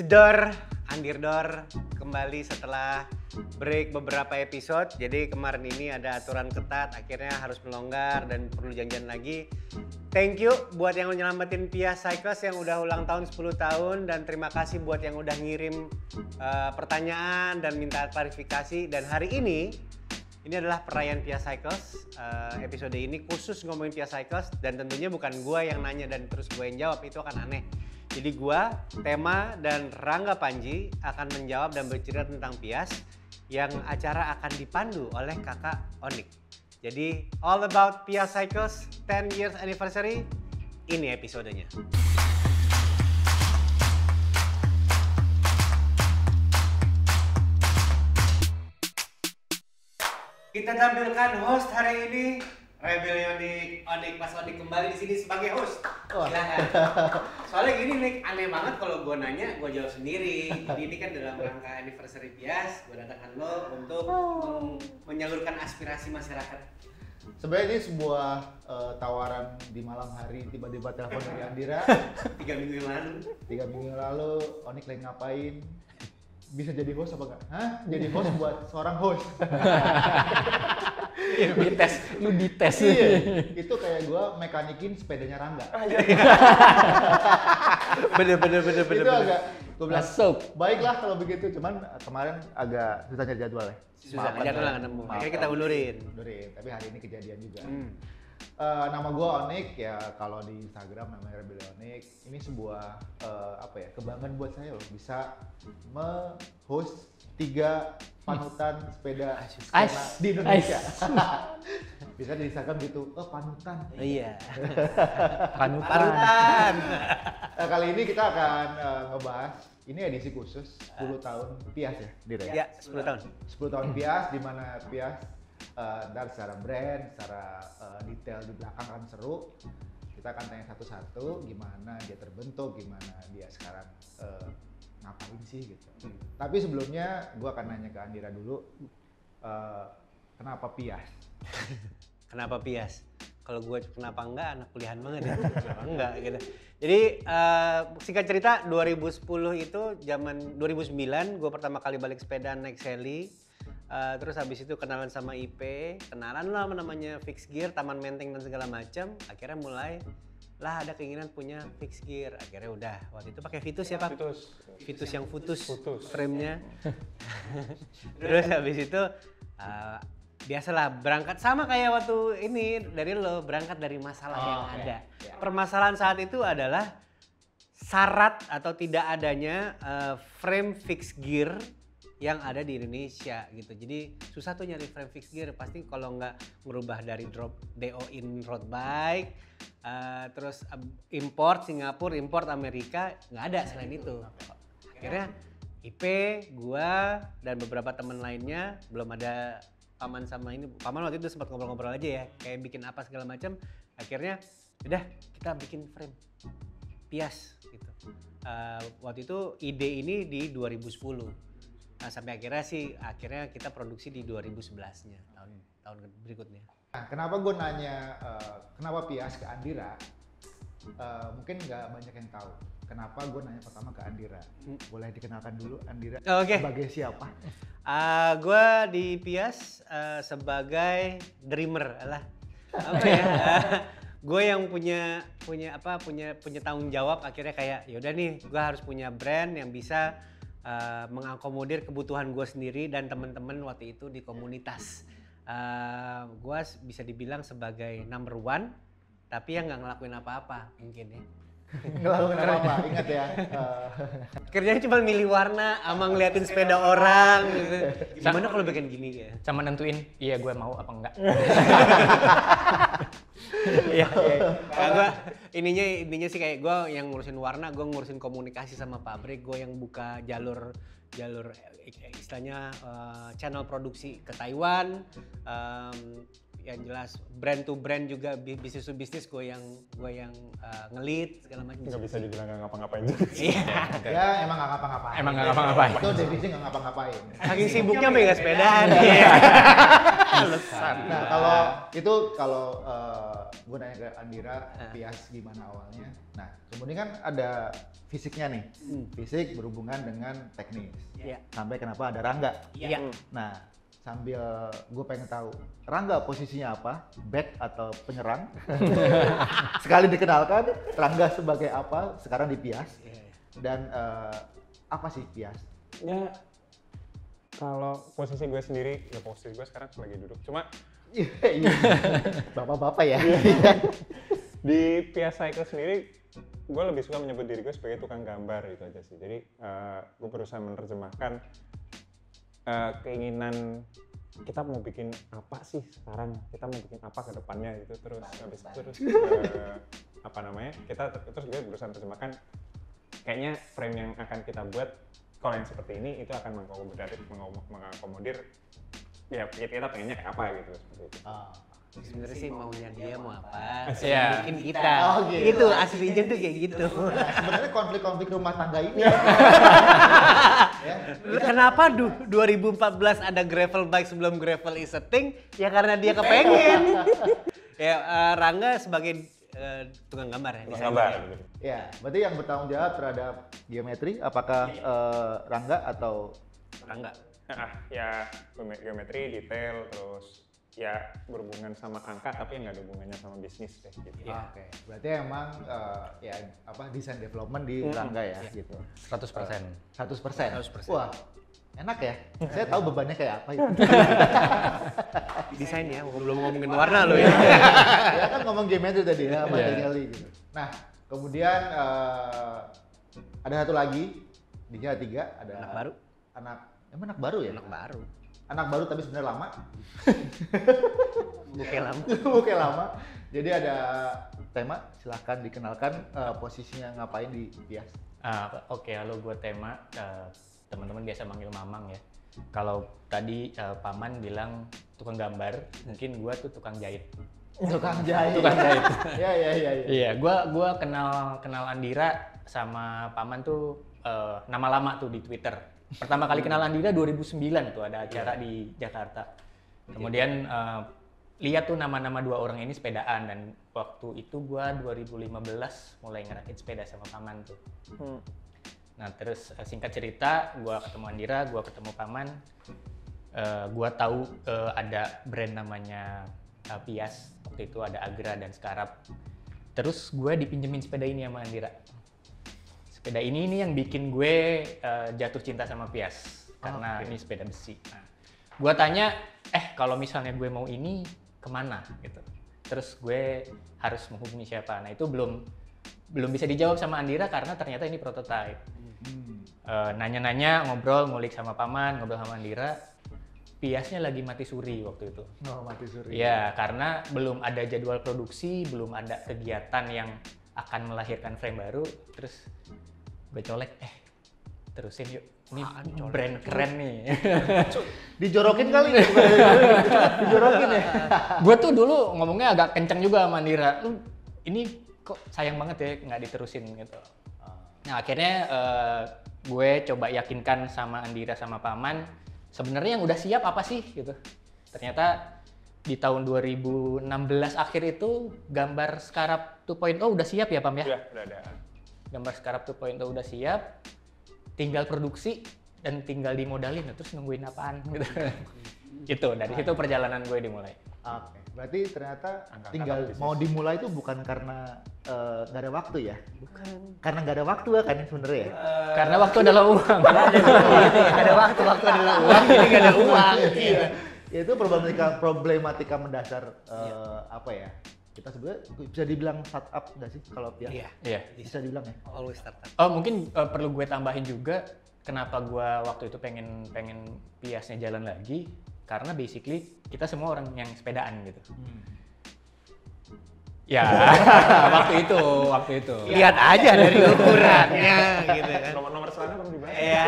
Cedor, Andirdor kembali setelah break beberapa episode. Jadi kemarin ini ada aturan ketat, akhirnya harus melonggar dan perlu janjian lagi. Thank you buat yang nyelamatin Pia Cycles yang udah ulang tahun 10 tahun. Dan terima kasih buat yang udah ngirim pertanyaan dan minta klarifikasi. Dan hari ini adalah perayaan Pia Cycles. Episode ini khusus ngomongin Pia Cycles. Dan tentunya bukan gua yang nanya dan terus gue yang jawab, itu akan aneh. Jadi gua, Tema, dan Rangga Panji akan menjawab dan bercerita tentang Pias yang acara akan dipandu oleh kakak Onik. Jadi all about Pia Cycles 10 years anniversary, ini episodenya. Kita tampilkan host hari ini, Rebel Onik Mas Onik kembali di sini sebagai host. Silakan. Soalnya gini Nik, aneh banget kalau gue nanya, gue jawab sendiri. Jadi ini kan dalam rangka anniversary Pias, gue datangkan lo untuk menyalurkan aspirasi masyarakat. Sebenarnya ini sebuah tawaran di malam hari, tiba-tiba telepon dari Andira. 3 minggu yang lalu. 3 minggu yang lalu, Onik lagi ngapain? Bisa jadi host apa enggak? Hah? Jadi host buat seorang host. Lu dites. Iya, itu kayak gua mekanikin sepedanya Rangga. Bener. Itu agak, gua bilang, Masuk. baiklah kalau begitu, cuman kemarin agak susah nyari jadwal ya. Susah, jadwal nggak nemu. Akhirnya kita ulurin. Tapi hari ini kejadian juga. Nama gue Onik, ya kalau di Instagram namanya Rebel Onik. Ini sebuah kebanggaan buat saya loh, bisa me-host 3 panutan sepeda di Indonesia. Bisa di Instagram gitu, panutan. Iya. Panutan. Kali ini kita akan ngebahas, ini edisi khusus 10 tahun Pias ya, Dir ya? Iya, 10 tahun. 10 tahun Pias, di mana Pias dan secara brand, secara detail di belakang kan seru. Kita akan tanya satu-satu gimana dia terbentuk, gimana dia sekarang ngapain sih gitu. Tapi sebelumnya gue akan nanya ke Andira dulu, kenapa Pias? Kenapa Pias? Kalau gue kenapa enggak, anak kuliahan banget ya. Kenapa enggak gitu. Jadi singkat cerita 2010 itu zaman 2009 gue pertama kali balik sepeda naik Sally. Terus habis itu kenalan sama IP, kenalan lah namanya Fix Gear, Taman Menteng dan segala macam. Akhirnya mulai lah ada keinginan punya Fix Gear. Akhirnya udah, waktu itu pakai Vitus ya Pak? Vitus yang putus frame-nya. Terus habis itu biasalah berangkat sama kayak waktu ini dari lo, berangkat dari masalah yang ada. Permasalahan saat itu adalah syarat atau tidak adanya frame Fix Gear yang ada di Indonesia gitu. Jadi susah tuh nyari frame fix gear, pasti kalau nggak merubah dari drop DO in road bike, terus import Singapura, import Amerika, nggak ada selain itu. Akhirnya IP, gua dan beberapa teman lainnya, belum ada Paman sama ini. Paman waktu itu sempat ngobrol-ngobrol aja ya, kayak bikin apa segala macam. Akhirnya udah kita bikin frame Pias gitu. Waktu itu ide ini di 2010. Nah, sampai akhirnya kita produksi di 2011-nya, tahun berikutnya. Nah, kenapa gue nanya kenapa Pias ke Andira? Mungkin nggak banyak yang tahu. Kenapa gue nanya pertama ke Andira? Boleh dikenalkan dulu Andira sebagai siapa? Gue di Pias sebagai dreamer lah. Apa ya? Gue yang punya tanggung jawab. Akhirnya kayak yaudah nih, gue harus punya brand yang bisa mengakomodir kebutuhan gue sendiri dan teman-teman waktu itu di komunitas. Gue bisa dibilang sebagai number one, tapi yang nggak ngelakuin apa-apa mungkin ya. Ngelakuin apa-apa, ingat ya. Kerjanya cuma milih warna, sama ngeliatin sepeda orang gitu. Gimana kalau bikin gini ya? Sama nentuin, iya gue mau apa enggak. Iya. Gue ininya sih kayak gue yang ngurusin warna, gue ngurusin komunikasi sama pabrik, gue yang buka jalur istilahnya channel produksi ke Taiwan. yang jelas brand to brand juga, bisnis to bisnis gue yang ngelit segala macam. Nggak bisa dibilang nggak ngapa-ngapain juga sih. Iya. Ya emang nggak ngapa-ngapain. Emang nggak ngapa-ngapain. Itu definisi nggak ngapa-ngapain. Saking sibuknya megang sepedaan. Iya. Nah kalau gue nanya ke Andira, Pias gimana awalnya? Nah kemudian kan ada fisiknya nih, fisik berhubungan dengan teknis. Iya. Sampai kenapa ada Rangga? Iya. Nah sambil gue pengen tahu Rangga posisinya apa, back atau penyerang? Sekali dikenalkan Rangga sebagai apa sekarang di Pias, dan apa sih Pias? Ya kalau posisi gue sendiri, ya posisi gue sekarang lagi duduk. Cuma Iya, bapak-bapak ya. di Pias Cycle sendiri, gue lebih suka menyebut diri gue sebagai tukang gambar itu aja sih. Jadi gue berusaha menerjemahkan keinginan kita mau bikin apa sih sekarang, kita mau bikin apa ke depannya gitu, terus habis itu apa namanya, kita terus gue berusaha menerjemahkan kayaknya frame yang akan kita buat kalau yang seperti ini itu akan mengakomodir ya kita pengennya kayak apa gitu, seperti itu. Sebenarnya sih maunya dia mau apa, Iya. bikin kita. Oh, gitu. Itu aslinya tuh kayak gitu. Nah, sebenarnya konflik-konflik rumah tangga ini. Ya. Kenapa 2014 ada gravel bike sebelum gravel is a thing? Ya karena dia kepengen. Ya Rangga sebagai tukang gambar ya. Tukang gambar. Gitu. Ya, berarti yang bertanggung jawab terhadap geometri apakah Rangga atau Rangga. Ya geometri, detail, terus ya berhubungan sama angka tapi nggak ada hubungannya sama bisnis deh gitu. Oke, berarti emang ya apa desain development di Rangga ya gitu. 100%. 100%. Wah, enak ya. Saya tahu bebannya kayak apa itu. Desain ya, belum ngomongin warna loh ya. Ya kan ngomong geometri tadi ya, materially gitu. Nah, kemudian ada satu lagi di tiga ada Anak baru. Anak baru ya? Anak baru. Anak baru tapi sebenarnya lama. Bukan lama. Jadi ada tema, silahkan dikenalkan posisinya ngapain di Pias. Oke, halo, gue tema, teman-teman biasa manggil Mamang ya. Kalau tadi Paman bilang tukang gambar, mungkin gue tuh tukang jahit. Tukang jahit. Tukang jahit. Iya. Iya, gue kenal Andira sama Paman tuh nama lama tuh di Twitter. Pertama kali kenal Andira 2009 tuh ada acara di Jakarta. Kemudian lihat tuh nama-nama dua orang ini sepedaan, dan waktu itu gua 2015 mulai ngerakit sepeda sama Paman tuh. Nah terus singkat cerita gua ketemu Andira, gua ketemu Paman, gua tahu ada brand namanya Pias, waktu itu ada Agra dan Scarab. Terus gua dipinjemin sepeda ini sama Andira. Sepeda ini yang bikin gue jatuh cinta sama Pias karena ini sepeda besi. Nah, gue tanya, kalau misalnya gue mau ini kemana gitu. Terus gue harus menghubungi siapa? Nah itu belum bisa dijawab sama Andira karena ternyata ini prototype. Nanya-nanya, ngobrol, ngulik sama Paman, ngobrol sama Andira. Piasnya lagi mati suri waktu itu. Oh, mati suri. Ya, karena belum ada jadwal produksi, belum ada kegiatan yang akan melahirkan frame baru. Terus gue colek, terusin yuk, ini brand keren nih. Dijorokin kali, dijorokin ya. Gue tuh dulu ngomongnya agak kenceng juga sama Andira, lu ini kok sayang banget ya nggak diterusin gitu. Nah akhirnya gue coba yakinkan sama Andira sama Paman, sebenarnya yang udah siap apa sih gitu. Ternyata di tahun 2016 akhir itu gambar Scarab 2.0 udah siap ya Pam ya? Udah ada. Gambar Scarab 2.0 udah siap, tinggal produksi dan tinggal dimodalin, terus nungguin apaan gitu. Gitu, dari situ perjalanan gue dimulai. Oke, berarti ternyata tinggal mau dimulai itu bukan karena nggak ada waktu ya? Bukan. Karena nggak ada waktu kan sebenarnya ya? Karena waktu adalah uang. Gak ada waktu adalah uang, jadi gak ada uang. Iya. Ya itu problematika mendasar apa ya? Kita sebenarnya bisa dibilang startup nggak sih kalau Pias? Iya. Bisa dibilang ya? Always startup. Oh mungkin perlu gue tambahin juga kenapa gue waktu itu pengen Piasnya jalan lagi, karena basically kita semua orang yang sepedaan gitu. Ya waktu itu. Lihat aja dari ukurannya gitu kan. Nomor celana belum dibahas. Iya,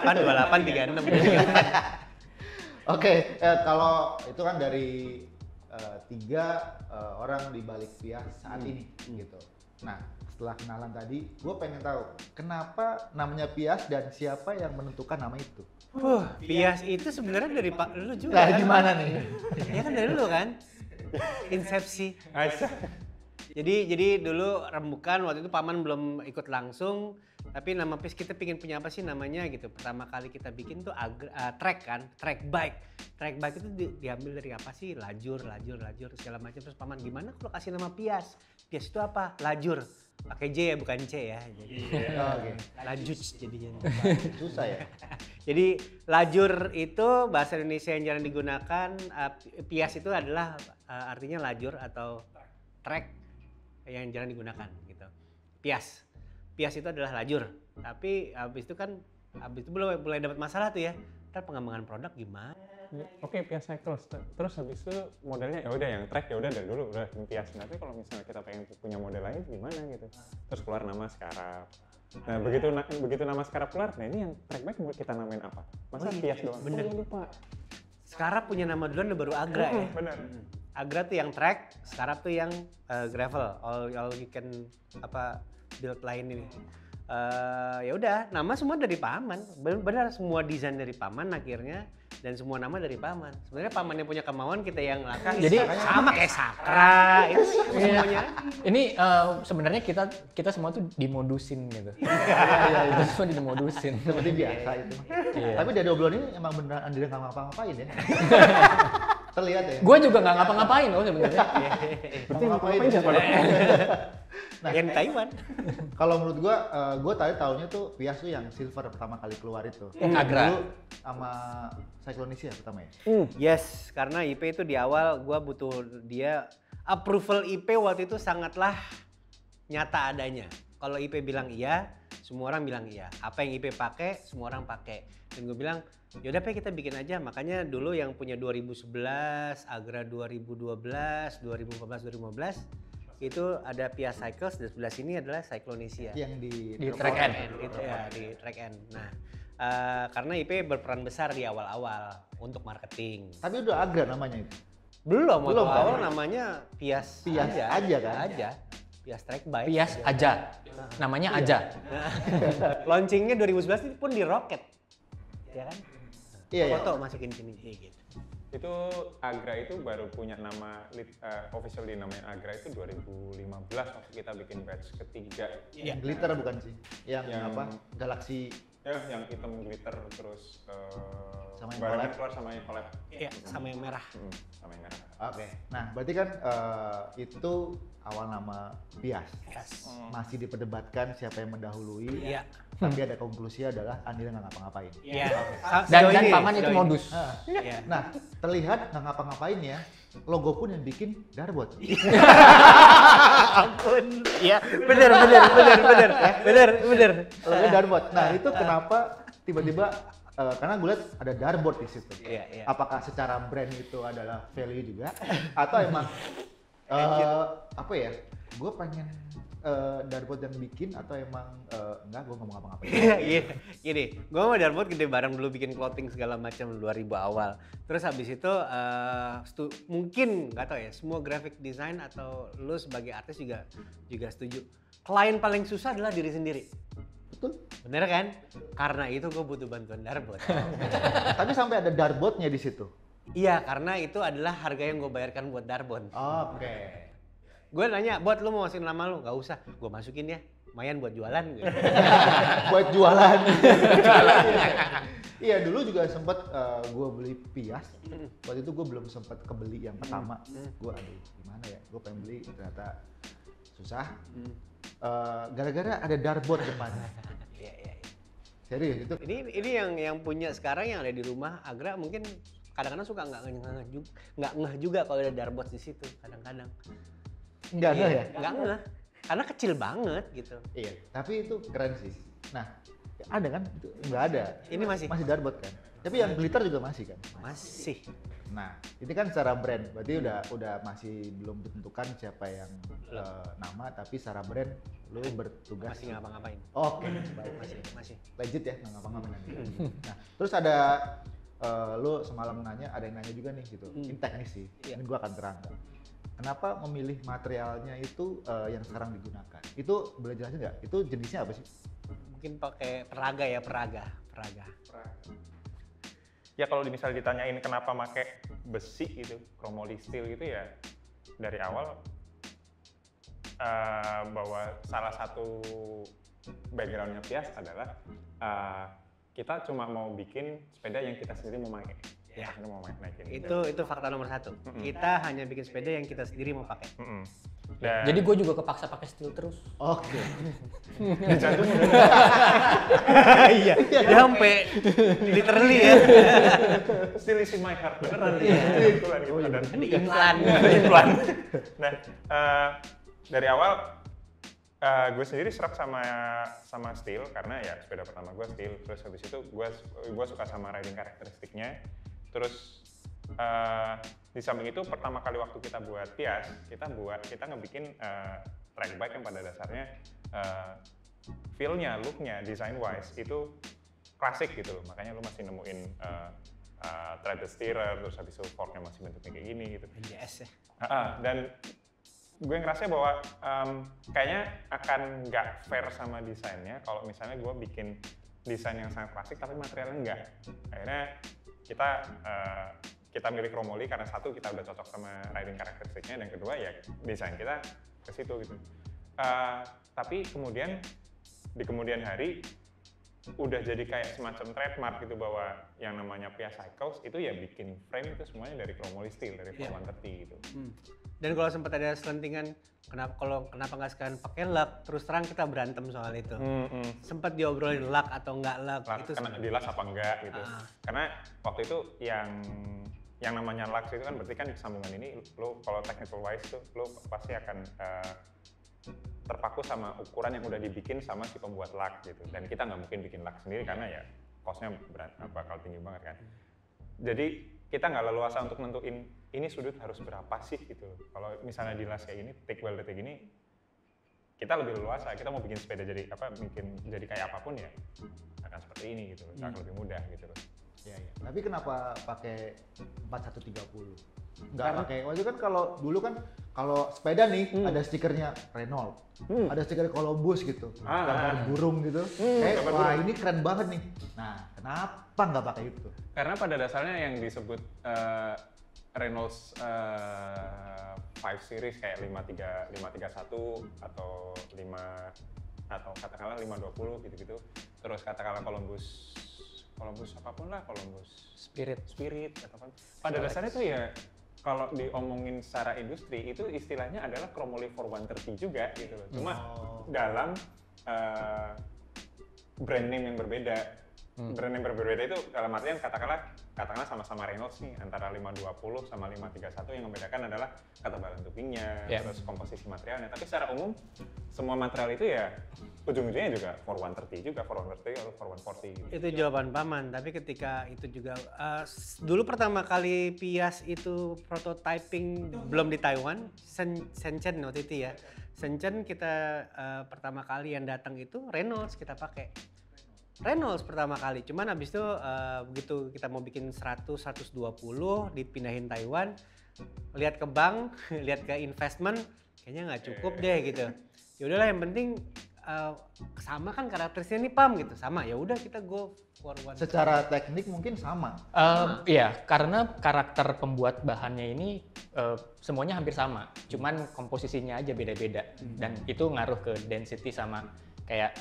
28, 36. Oke, kalau itu kan dari tiga orang di balik Pias saat ini gitu. Nah, setelah kenalan tadi, gue pengen tahu kenapa namanya Pias dan siapa yang menentukan nama itu. Pias itu sebenarnya dari Pak lu juga. Nah, kan? gimana nih? Ya kan dari lu kan. Insepsi. Jadi dulu rembukan waktu itu paman belum ikut langsung, tapi nama Pias kita pingin punya apa sih namanya gitu. Pertama kali kita bikin tuh track kan, track bike. Track bike itu diambil dari apa sih? Lajur segala macam. Terus paman gimana kalau kasih nama Pias? Pias itu apa? Lajur. Pakai J ya bukan C ya. Jadi Oke. lajuj jadinya. Susah ya. Jadi lajur itu bahasa Indonesia yang jarang digunakan. Pias itu adalah artinya lajur atau track yang jarang digunakan gitu. Pias itu adalah lajur. Tapi habis itu mulai dapat masalah tuh ya. Ntar pengembangan produk gimana? Oke, Pias Cycles. Terus habis itu modelnya ya udah yang track ya udah dari dulu udah yang Pias. Tapi kalau misalnya kita pengen punya model lain gimana gitu. Terus keluar nama Scarab. Nah, begitu nama Scarab keluar, nah ini yang track bike mau kita namain apa? Masa Pias doang? Bener. Oh, lupa. Scarab punya nama duluan baru Agra ya. Benar. Agra tuh yang track, Scarab tuh yang gravel, all you can build lain ini. Ya udah, nama semua dari paman. Benar semua desain dari paman akhirnya dan semua nama dari paman. Sebenarnya paman yang punya kemauan, kita yang lakukan. Jadi sama kayak Sakra, itu semuanya. Ini sebenarnya kita semua tuh dimodusin gitu. Iya, itu semua dimodusin. Seperti biasa itu. Iya. Tapi dari obrolan ini emang beneran Andrea nggak ngapa-ngapain ya. Terlihat ya. Gue juga nggak ngapa-ngapain loh sebenarnya. Berarti ngapain ya? Nah, Yang Taiwan. kalau menurut gue tadi tahunnya tuh Pias tuh yang silver pertama kali keluar itu. Agra. Dulu sama Cyclonesia pertama ya. Yes, karena IP itu di awal gua butuh dia approval IP waktu itu sangatlah nyata adanya. Kalau IP bilang iya, semua orang bilang iya. Apa yang IP pakai, semua orang pakai. Dan gue bilang, yaudah Pe kita bikin aja. Makanya dulu yang punya 2011, Agra 2012, 2014, 2015 itu ada Pias Cycles dan sebelah sini adalah Cyclonesia. Yang Di track end. Itu ya di track end. Nah, karena IP berperan besar di awal-awal untuk marketing. Tapi udah Agra namanya itu. Belum Belum, awal kan? namanya Pias Pias aja kan? Aja. Pias track bike. Pias aja. Namanya aja. Launchingnya 2011 itu pun di Rocket. Ya kan? Iya, iya. Foto masukin sini gitu. Itu Agra itu baru punya nama official di namanya Agra itu 2015 waktu kita bikin batch ketiga. Yang glitter bukan sih? Yang apa? Galaxy Ya, yang hitam glitter terus Sama yang barengan collab. keluar sama yang collab. Iya, sama yang merah. Sama yang merah. Oke. Nah, berarti kan itu awal nama Pias. Yes. Masih diperdebatkan siapa yang mendahului. Iya. Tapi ada konklusi adalah Andira nggak ngapa-ngapain. Iya. Dan paman itu modus. Iya. Nah, terlihat nggak ngapa-ngapain ya. Logo pun yang bikin Darbot. Ampun. Iya, benar. Logo Darbot. Nah, itu kenapa tiba-tiba karena gue lihat ada Darbot di situ. Iya. Apakah secara brand itu adalah value juga atau emang apa ya? Gue pengen Darbot yang bikin atau emang enggak, gue nggak mau ngapa-ngapain. Iya, gini, gue sama Darbot gede bareng dulu bikin clothing segala macam 2000 awal. Terus habis itu mungkin nggak tahu ya, semua graphic design atau lu sebagai artis juga setuju. Klien paling susah adalah diri sendiri. Betul. Bener kan? Karena itu gue butuh bantuan Darbot. Tapi sampai ada Darbotnya di situ. Iya, karena itu adalah harga yang gue bayarkan buat Darbot. Oke. Gue nanya, buat lu mau masukin nama lu? Gak usah, gue masukin ya. Lumayan buat jualan gitu. Buat jualan. Iya, dulu juga sempet gue beli Pias. Waktu itu gue belum sempet kebeli yang pertama. Gue aduh gimana ya, gue pengen beli ternyata susah. Gara-gara ada Darbot depannya. Iya. Serius itu. Ini yang punya sekarang yang ada di rumah Agra mungkin kadang-kadang suka nggak ngeh juga kalau ada Darbot di situ kadang-kadang. Enggak ada ya? Nggak ngeh, karena kecil banget gitu. Iya, tapi itu keren sih. Nah, ada kan? Itu nggak ada. Ini masih Darbot kan. Tapi yang glitter juga masih kan. masih. Nah, ini kan secara brand, berarti udah masih belum ditentukan siapa yang nama, tapi secara brand lu bertugas. Masih ngapa-ngapain. Oke, baik. Masih. Legit ya, nggak ngapa-ngapain nanti. Nah, terus ada lu semalam nanya, ada yang nanya juga nih gitu. Ini teknis sih, ini gua akan terangkan. Kenapa memilih materialnya itu yang sekarang digunakan? Itu boleh jelasin nggak? Itu jenisnya apa sih? Mungkin pakai peraga ya, peraga. Ya kalau misalnya ditanyain kenapa pakai besi gitu, chromoli steel gitu ya dari awal bahwa salah satu backgroundnya Piast adalah kita cuma mau bikin sepeda yang kita sendiri mau pakai. Ya. Kita mau naikin. Itu fakta nomor 1. Kita hanya bikin sepeda yang kita sendiri mau pakai. Dan Jadi gue juga kepaksa pakai steel terus. Oke. di jantung udah Iya. Dia sampai literally ya. still is in my heart beneran kebetulan gitu. Dan Ini iklan. iklan. Nah, dari awal gue sendiri serap sama steel karena ya sepeda pertama gue steel, terus habis itu gue suka sama riding karakteristiknya, terus di samping itu pertama kali waktu kita buat Piast, kita ngebikin track bike yang pada dasarnya feel-nya, look-nya, design-wise itu klasik gitu loh, makanya lu masih nemuin threaded steerer, terus habis itu fork-nya masih bentuknya kayak gini gitu. NJS ya. Dan gue ngerasa bahwa kayaknya akan nggak fair sama desainnya kalau misalnya gue bikin desain yang sangat klasik tapi materialnya enggak. Akhirnya kita milih chromoli karena satu kita udah cocok sama riding karakteristiknya, dan kedua ya desain kita ke situ gitu. Tapi kemudian di kemudian hari udah jadi kayak semacam trademark gitu bahwa yang namanya Piast Cycles itu ya bikin frame itu semuanya dari chromoli steel, dari 4130 gitu. Dan kalau sempat ada selentingan kenapa nggak sekalian pakai lak, terus terang kita berantem soal itu. Sempat diobrolin lak atau nggak lak itu Karena di las apa enggak gitu. Karena waktu itu yang namanya lux itu kan berarti kan sambungan ini lo kalau technical wise tuh lo pasti akan terpaku sama ukuran yang udah dibikin sama si pembuat lak gitu, dan kita nggak mungkin bikin lak sendiri karena ya cost-nya bakal tinggi banget kan. Jadi kita nggak leluasa untuk nentuin ini sudut harus berapa sih gitu. Kalau misalnya di las kayak gini, thick welded kayak gini, kita lebih leluasa. Kita mau bikin sepeda jadi jadi kayak apapun ya akan seperti ini gitu, akan lebih mudah gitu loh. Iya. Tapi kenapa pakai 4130? Nggak pakai, waktu kan dulu kan kalau sepeda nih ada stikernya Renault, ada stiker Columbus gitu, gambar burung gitu. Kayak wah ini keren banget nih. Nah, kenapa nggak pakai itu? Karena pada dasarnya yang disebut Reynolds 5 series kayak 531 atau katakanlah 520 gitu-gitu. Terus katakanlah Columbus apapun lah, Columbus Spirit atau apa. Pada dasarnya tuh ya kalau diomongin secara industri itu istilahnya adalah chromoli 4130 juga gitu loh. Cuma dalam brand name yang berbeda. Brand name berbeda itu dalam artian katakanlah sama-sama Reynolds nih, antara 520 sama 531 yang membedakan adalah ketebalan tubingnya, terus komposisi materialnya. Tapi secara umum semua material itu ya ujung-ujungnya juga 4130 juga, 430 atau 440 gitu. Itu jawaban Paman, tapi ketika itu juga dulu pertama kali Piast itu prototyping belum di Taiwan, Shenzhen waktu itu ya. Shenzhen kita pertama kali yang datang itu Reynolds kita pakai. Reynolds pertama kali, cuman abis itu begitu kita mau bikin 100-120 dipindahin Taiwan, lihat ke bank, lihat ke investment, kayaknya nggak cukup deh gitu. Ya udahlah yang penting sama kan karakteristiknya nih Pam gitu, sama ya udah kita go for one. Secara teknik mungkin sama. Iya, karena karakter pembuat bahannya ini semuanya hampir sama, cuman komposisinya aja beda-beda, dan itu ngaruh ke density sama kayak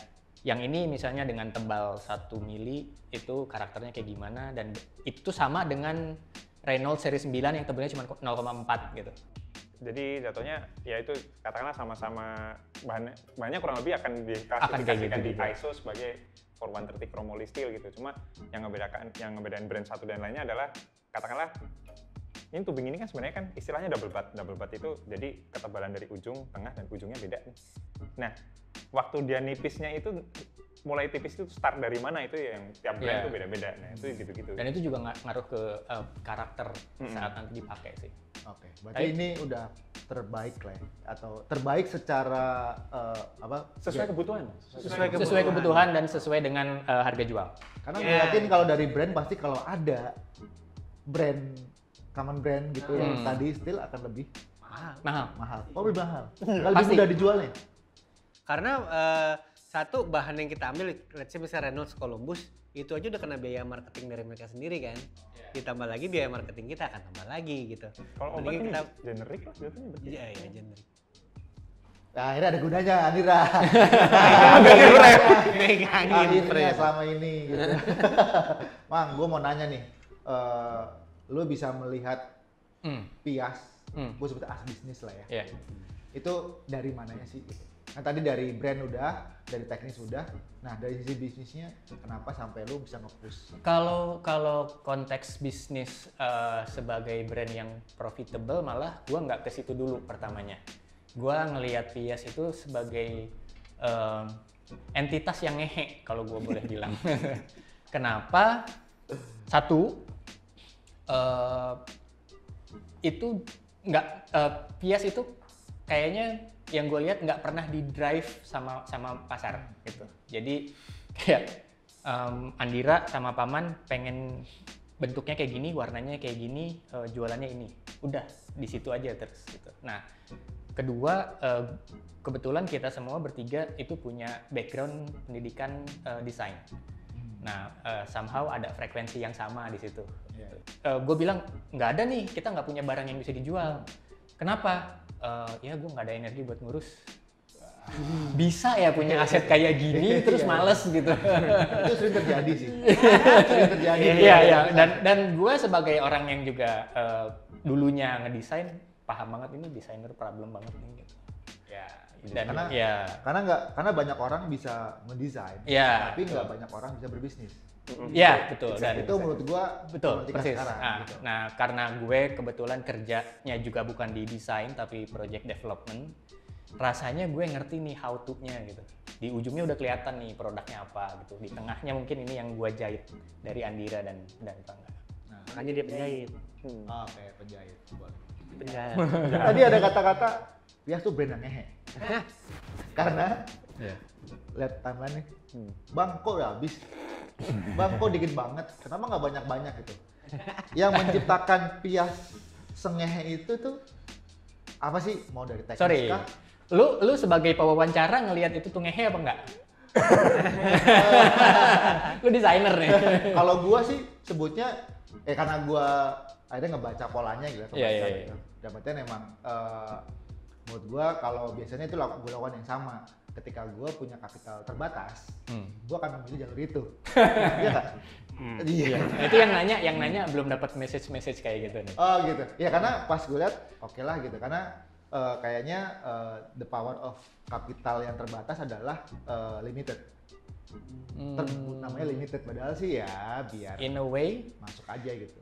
yang ini misalnya dengan tebal 1 mili itu karakternya kayak gimana, dan itu tuh sama dengan Reynolds seri 9 yang tebalnya cuma 0,4 gitu. Jadi jatuhnya ya itu katakanlah sama-sama bahannya kurang lebih akan diklasifikasikan di ISO sebagai 4130 chromoli steel gitu. Cuma yang ngebedain brand satu dan lainnya adalah katakanlah Ini tubing ini kan sebenarnya kan istilahnya double butt itu jadi ketebalan dari ujung, tengah dan ujungnya beda nih. Nah, waktu dia nipisnya itu mulai tipis itu start dari mana itu yang tiap brand itu beda-beda. Nah, itu gitu-gitu. Dan itu juga ngaruh ke karakter saat nanti dipakai sih. Oke, berarti ini udah terbaik lah ya? Atau terbaik secara Sesuai kebutuhan. Sesuai kebutuhan dan sesuai dengan harga jual. Karena ngeliatin kalau dari brand pasti kalau ada brand common brand gitu yang tadi still akan lebih mahal. Oh, lebih mahal. Lebih mudah dijualnya. Karena satu bahan yang kita ambil, let's say misalnya Reynolds Columbus, itu aja udah kena biaya marketing dari mereka sendiri kan. Ditambah lagi biaya marketing kita akan tambah lagi gitu. Kalau obat ini generik lah jatuhnya. Iya, generik. Nah, akhirnya ada gunanya, Andira. Megangin Akhirnya selama ini gitu. Mang, gue mau nanya nih, lu bisa melihat Pias, gue sebutnya as bisnis lah ya. Yeah. Itu dari mananya sih? Nah tadi dari brand udah, dari teknis udah. Nah dari sisi bisnisnya, kenapa sampai lu bisa nge-push? Kalau konteks bisnis sebagai brand yang profitable, malah gua nggak ke situ dulu pertamanya. Gua ngelihat Pias itu sebagai entitas yang ngehe kalau gua boleh bilang. Kenapa? Satu, itu nggak Pias itu kayaknya yang gue lihat nggak pernah di drive sama pasar gitu. Jadi kayak Andira sama Paman pengen bentuknya kayak gini, warnanya kayak gini, jualannya ini. Udah di situ aja terus gitu. Nah, kedua kebetulan kita semua bertiga itu punya background pendidikan desain. Nah, somehow ada frekuensi yang sama di situ. Gue bilang nggak ada nih, kita nggak punya barang yang bisa dijual. Kenapa? Ya gue nggak ada energi buat ngurus. Bisa ya punya aset kayak gini terus males gitu. Itu sering terjadi sih. Sering terjadi. Iya. Dan gue sebagai orang yang juga dulunya ngedesain paham banget ini desainer problem banget nih. Gitu. Ya. Dan karena banyak orang bisa ngedesain, tapi nggak banyak orang bisa berbisnis. Iya betul. Dan itu menurut gua betul persis. Sekarang, gitu. Nah karena gue kebetulan kerjanya juga bukan di desain tapi project development, rasanya gue ngerti nih how to-nya gitu. Di ujungnya udah kelihatan nih produknya apa gitu. Di tengahnya mungkin ini yang gue jahit dari Andira dan Pangga. Nah, makanya dia penjahit. Oke, penjahit. Penjahit. Tadi ada kata-kata Pias tuh brand yang ngehe. Karena lihat timeline nih, Bang kok udah habis? Bang kok dikit banget? Kenapa nggak banyak-banyak gitu? Yang menciptakan Pias sengehe itu tuh apa sih? Mau dari teknis Sorry, kah? lu sebagai pewawancara ngelihat itu tuh ngehe apa enggak? Lu desainer nih. Kalau gua sih sebutnya, karena gua akhirnya ngebaca polanya gitu. Iya. Dapatnya memang menurut gua kalau biasanya itu gua lakukan yang sama. Ketika gue punya kapital terbatas, gue akan memilih jalur itu. Iya nggak? Iya. Itu yang nanya belum dapat message kayak gitu nih. Oh gitu. Ya karena pas gue lihat, oke lah gitu. Karena kayaknya the power of kapital yang terbatas adalah limited. Namanya limited, padahal sih ya biar in a way masuk aja gitu.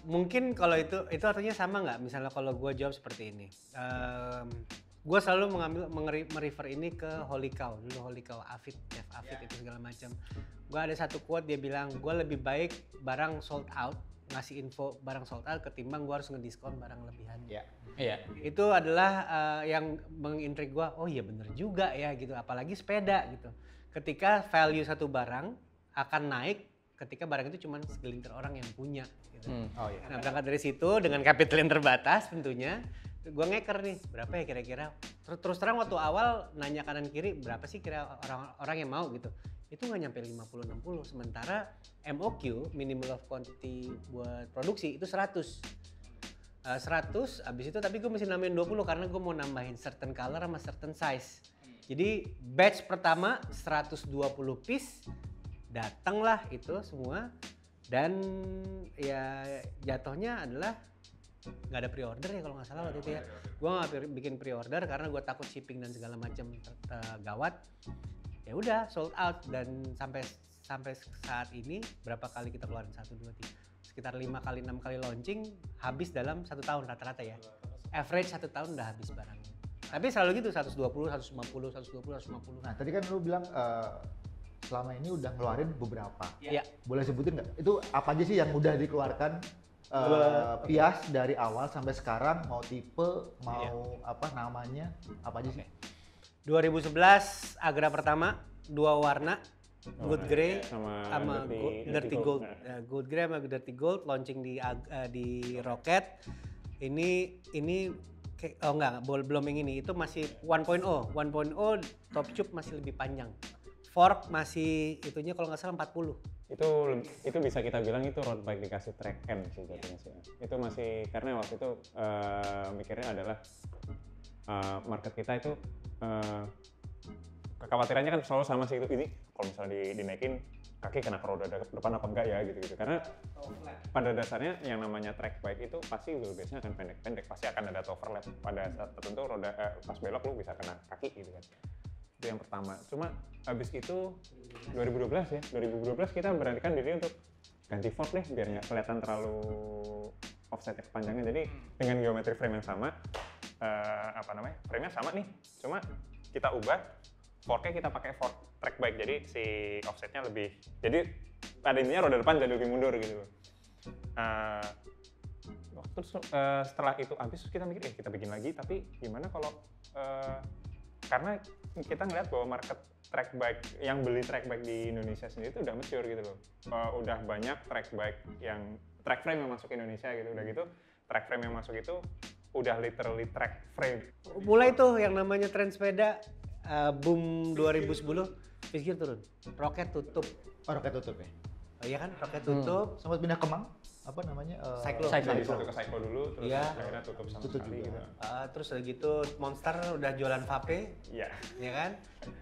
Mungkin kalau itu artinya sama nggak? Misalnya kalau gue jawab seperti ini. Gue selalu merefer ini ke Holy Cow, dulu Holy Cow, Chef Afid itu segala macam. Gue ada satu quote dia bilang, gue lebih baik barang sold out, ngasih info barang sold out ketimbang gue harus ngediskon barang lebihan. Iya. Itu adalah yang mengintrik gue, oh iya bener juga ya gitu, apalagi sepeda gitu. Ketika value satu barang akan naik ketika barang itu cuma segelintir orang yang punya. Gitu. Nah berangkat dari situ dengan kapital yang terbatas tentunya, gue ngeker nih berapa ya kira-kira. Terus terang waktu awal nanya kanan kiri berapa sih kira orang yang mau gitu. Itu nggak nyampe 50-60, sementara MOQ, minimal of quantity buat produksi itu 100. 100, abis itu tapi gue mesti nambahin 20 karena gue mau nambahin certain color sama certain size. Jadi batch pertama 120 piece, datanglah itu semua dan ya jatuhnya adalah nggak ada pre-order ya kalau nggak salah waktu itu ya. Gue nggak bikin pre-order karena gue takut shipping dan segala macam gawat. Ya udah sold out dan sampai saat ini berapa kali kita keluarin 1, 2, 3. sekitar 5 kali 6 kali launching habis dalam 1 tahun rata-rata ya. Average 1 tahun udah habis barangnya. Tapi selalu gitu 120, 150, 120, 150. Nah, tadi kan lu bilang selama ini udah ngeluarin beberapa. Iya. Boleh sebutin nggak? Itu apa aja sih yang udah dikeluarkan Pias dari awal sampai sekarang, mau tipe, mau apa namanya, apa aja sih? 2011 Agra pertama, 2 warna, Good Grey sama Dirty Gold. Good Grey sama Dirty Gold launching di Rocket. Ini belum yang ini. Itu masih 1.0. 1.0 top tube masih lebih panjang. Fork masih itunya kalau nggak salah 40. Itu bisa kita bilang itu road bike dikasih track M sih jadinya sih. Itu masih karena waktu itu mikirnya adalah market kita itu kekhawatirannya kan selalu sama sih, itu ini kalau misalnya dinaikin kaki kena ke roda depan apa enggak ya gitu. Karena pada dasarnya yang namanya track bike itu pasti wheelbase-nya akan pendek-pendek, pasti akan ada overlap pada saat tertentu roda pas belok lu bisa kena kaki gitu kan. Itu yang pertama. Cuma habis itu 2012 ya, 2012 kita beranikan diri untuk ganti fork deh biar nggak kelihatan terlalu offset kepanjangnya. Jadi dengan geometri frame yang sama, frame-nya sama nih, cuma kita ubah forknya, kita pakai fork track bike, jadi si offsetnya lebih, jadi pada intinya roda depan jadi lebih mundur gitu. Setelah itu habis kita mikir kita bikin lagi, tapi gimana kalau karena kita ngeliat bahwa market track bike yang beli track bike di Indonesia sendiri itu udah mature gitu loh. Udah banyak track bike yang track frame yang masuk ke Indonesia gitu. Udah gitu track frame yang masuk itu udah literally track frame. Mulai tuh yang namanya tren sepeda boom 2010, Fisker turun, Rocket tutup. Oh, Rocket tutup ya? Oh iya kan, Rocket tutup. Sempat pindah ke Mang? Apa namanya? Cyclo. Jadi satu ke Cyclo dulu, terus Iya. akhirnya tutup sama Tutup sekali juga. gitu. Terus udah gitu Monster udah jualan vape, Iya. ya kan?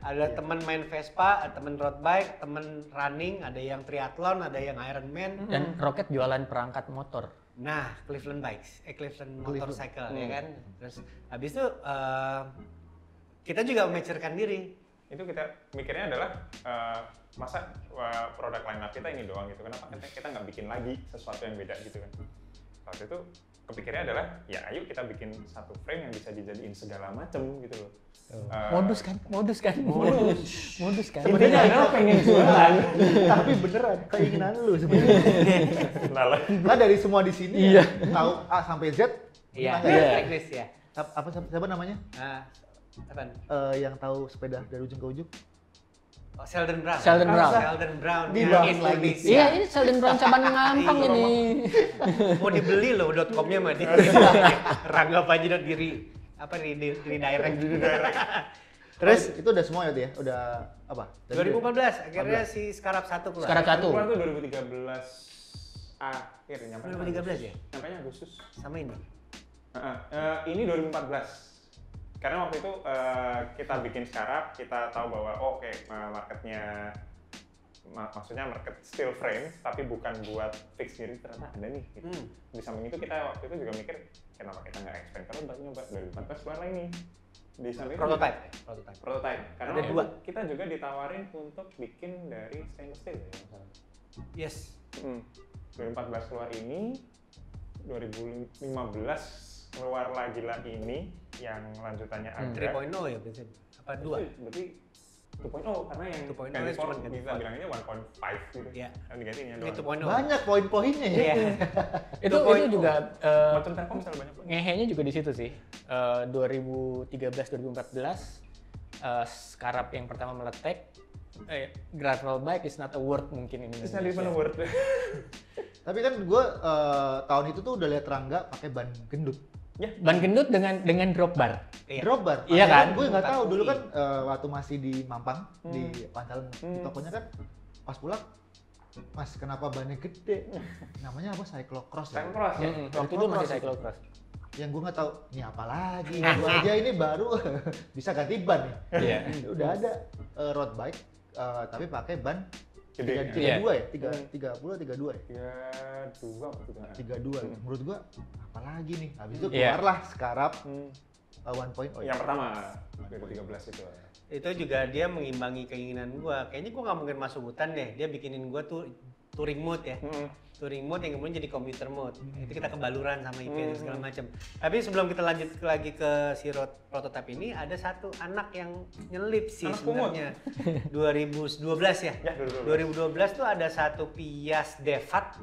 Ada temen main Vespa, ada temen road bike, temen running, ada yang triathlon, ada yang Ironman. Dan Rocket jualan perangkat motor. Nah, Cleveland Motorcycle, ya kan? Terus habis itu kita juga mematurkan diri. Itu kita mikirnya adalah masa produk line up kita ini doang gitu, kenapa kita nggak bikin lagi sesuatu yang beda gitu kan. Waktu itu kepikirnya adalah ya ayo kita bikin satu frame yang bisa dijadiin segala macem gitu loh. Modus kan? Intinya adalah pengen jualan. Tapi beneran keinginan lu sebenarnya. Nah, dari semua di sini tahu A sampai Z. Iya, gimana ya? checklist ya. Apa siapa namanya? Apaan? Yang tahu sepeda dari ujung ke ujung? Oh, Sheldon Brown. Sheldon Brown. Dibahas yang lagi. Indonesia. Iya, ini Sheldon Brown cabang Ngampang ini. Mau dibeli loh .com-nya mah di Rangga Panji diri direct. Terus itu udah semua ya, udah apa? 2014 akhirnya si Scarab 1 keluar. Scarab 1. Keluar tuh 2013 akhir, nyampe 2013 ya? Sampainya Agustus. Sama ini. Ini 2014. Karena waktu itu kita bikin Scarab, kita tahu bahwa oke, marketnya maksudnya market steel frame tapi bukan buat fix diri, ternyata ada nih gitu. Di samping itu kita waktu itu juga mikir kenapa kita nggak expand, kalau nyoba 2014 keluar lagi nih di samping Prototype. karena Ada waktu dua. itu kita juga ditawarin untuk bikin dari stainless steel ya misalnya. Yes. 2014 keluar ini, 2015 keluar lagi lah ini yang lanjutannya Agra. 3.0 ya berarti. Apa 2? Berarti 2.0 karena yang 2.0 ganti cuma fork ganti kita fork. bilanginnya 1.5 gitu. Iya. Yang digantinya Ini doang. 2.0. banyak poin-poinnya ya. Iya. Itu juga Macam Telkomsel banyak banget. ngehenya juga di situ sih. 2013-2014 Scarab yang pertama meletek. Gravel bike is not a word mungkin ini. Terus nanti mana word? Tapi kan gue tahun itu tuh udah lihat Rangga pakai ban gendut. Ya, ban gendut dengan drop bar. Iya. Drop bar. Iya kan? Gue nggak tahu Bukan dulu UI. kan waktu masih di Mampang di Pantalan di tokonya kan pas pulang, Mas kenapa bannya gede? Namanya apa? Cyclocross ya? Cyclocross ya. Waktu itu masih cyclocross. Yang gue nggak tahu ini apa lagi. Gue aja ini baru bisa ganti ban nih. Iya. Udah ada road bike tapi pakai ban Gede. 32 ya? 32 ya? 32 waktu itu. 32. Menurut gua apalagi nih. Habis itu Iya. keluarlah Scarab 1.0. Yang pertama 2013 itu. Itu juga dia mengimbangi keinginan gua. Kayaknya gua nggak mungkin masuk hutan deh. Dia bikinin gua tuh touring mode ya. Mm. Touring mode yang kemudian jadi commuter mode. Itu kita kebaluran sama IP dan segala macam. Tapi sebelum kita lanjut lagi ke si prototype ini, ada satu anak yang nyelip sih Anak pungut. sebenarnya. 2012 ya? Ya, 2012. 2012 tuh ada satu Pias Devat.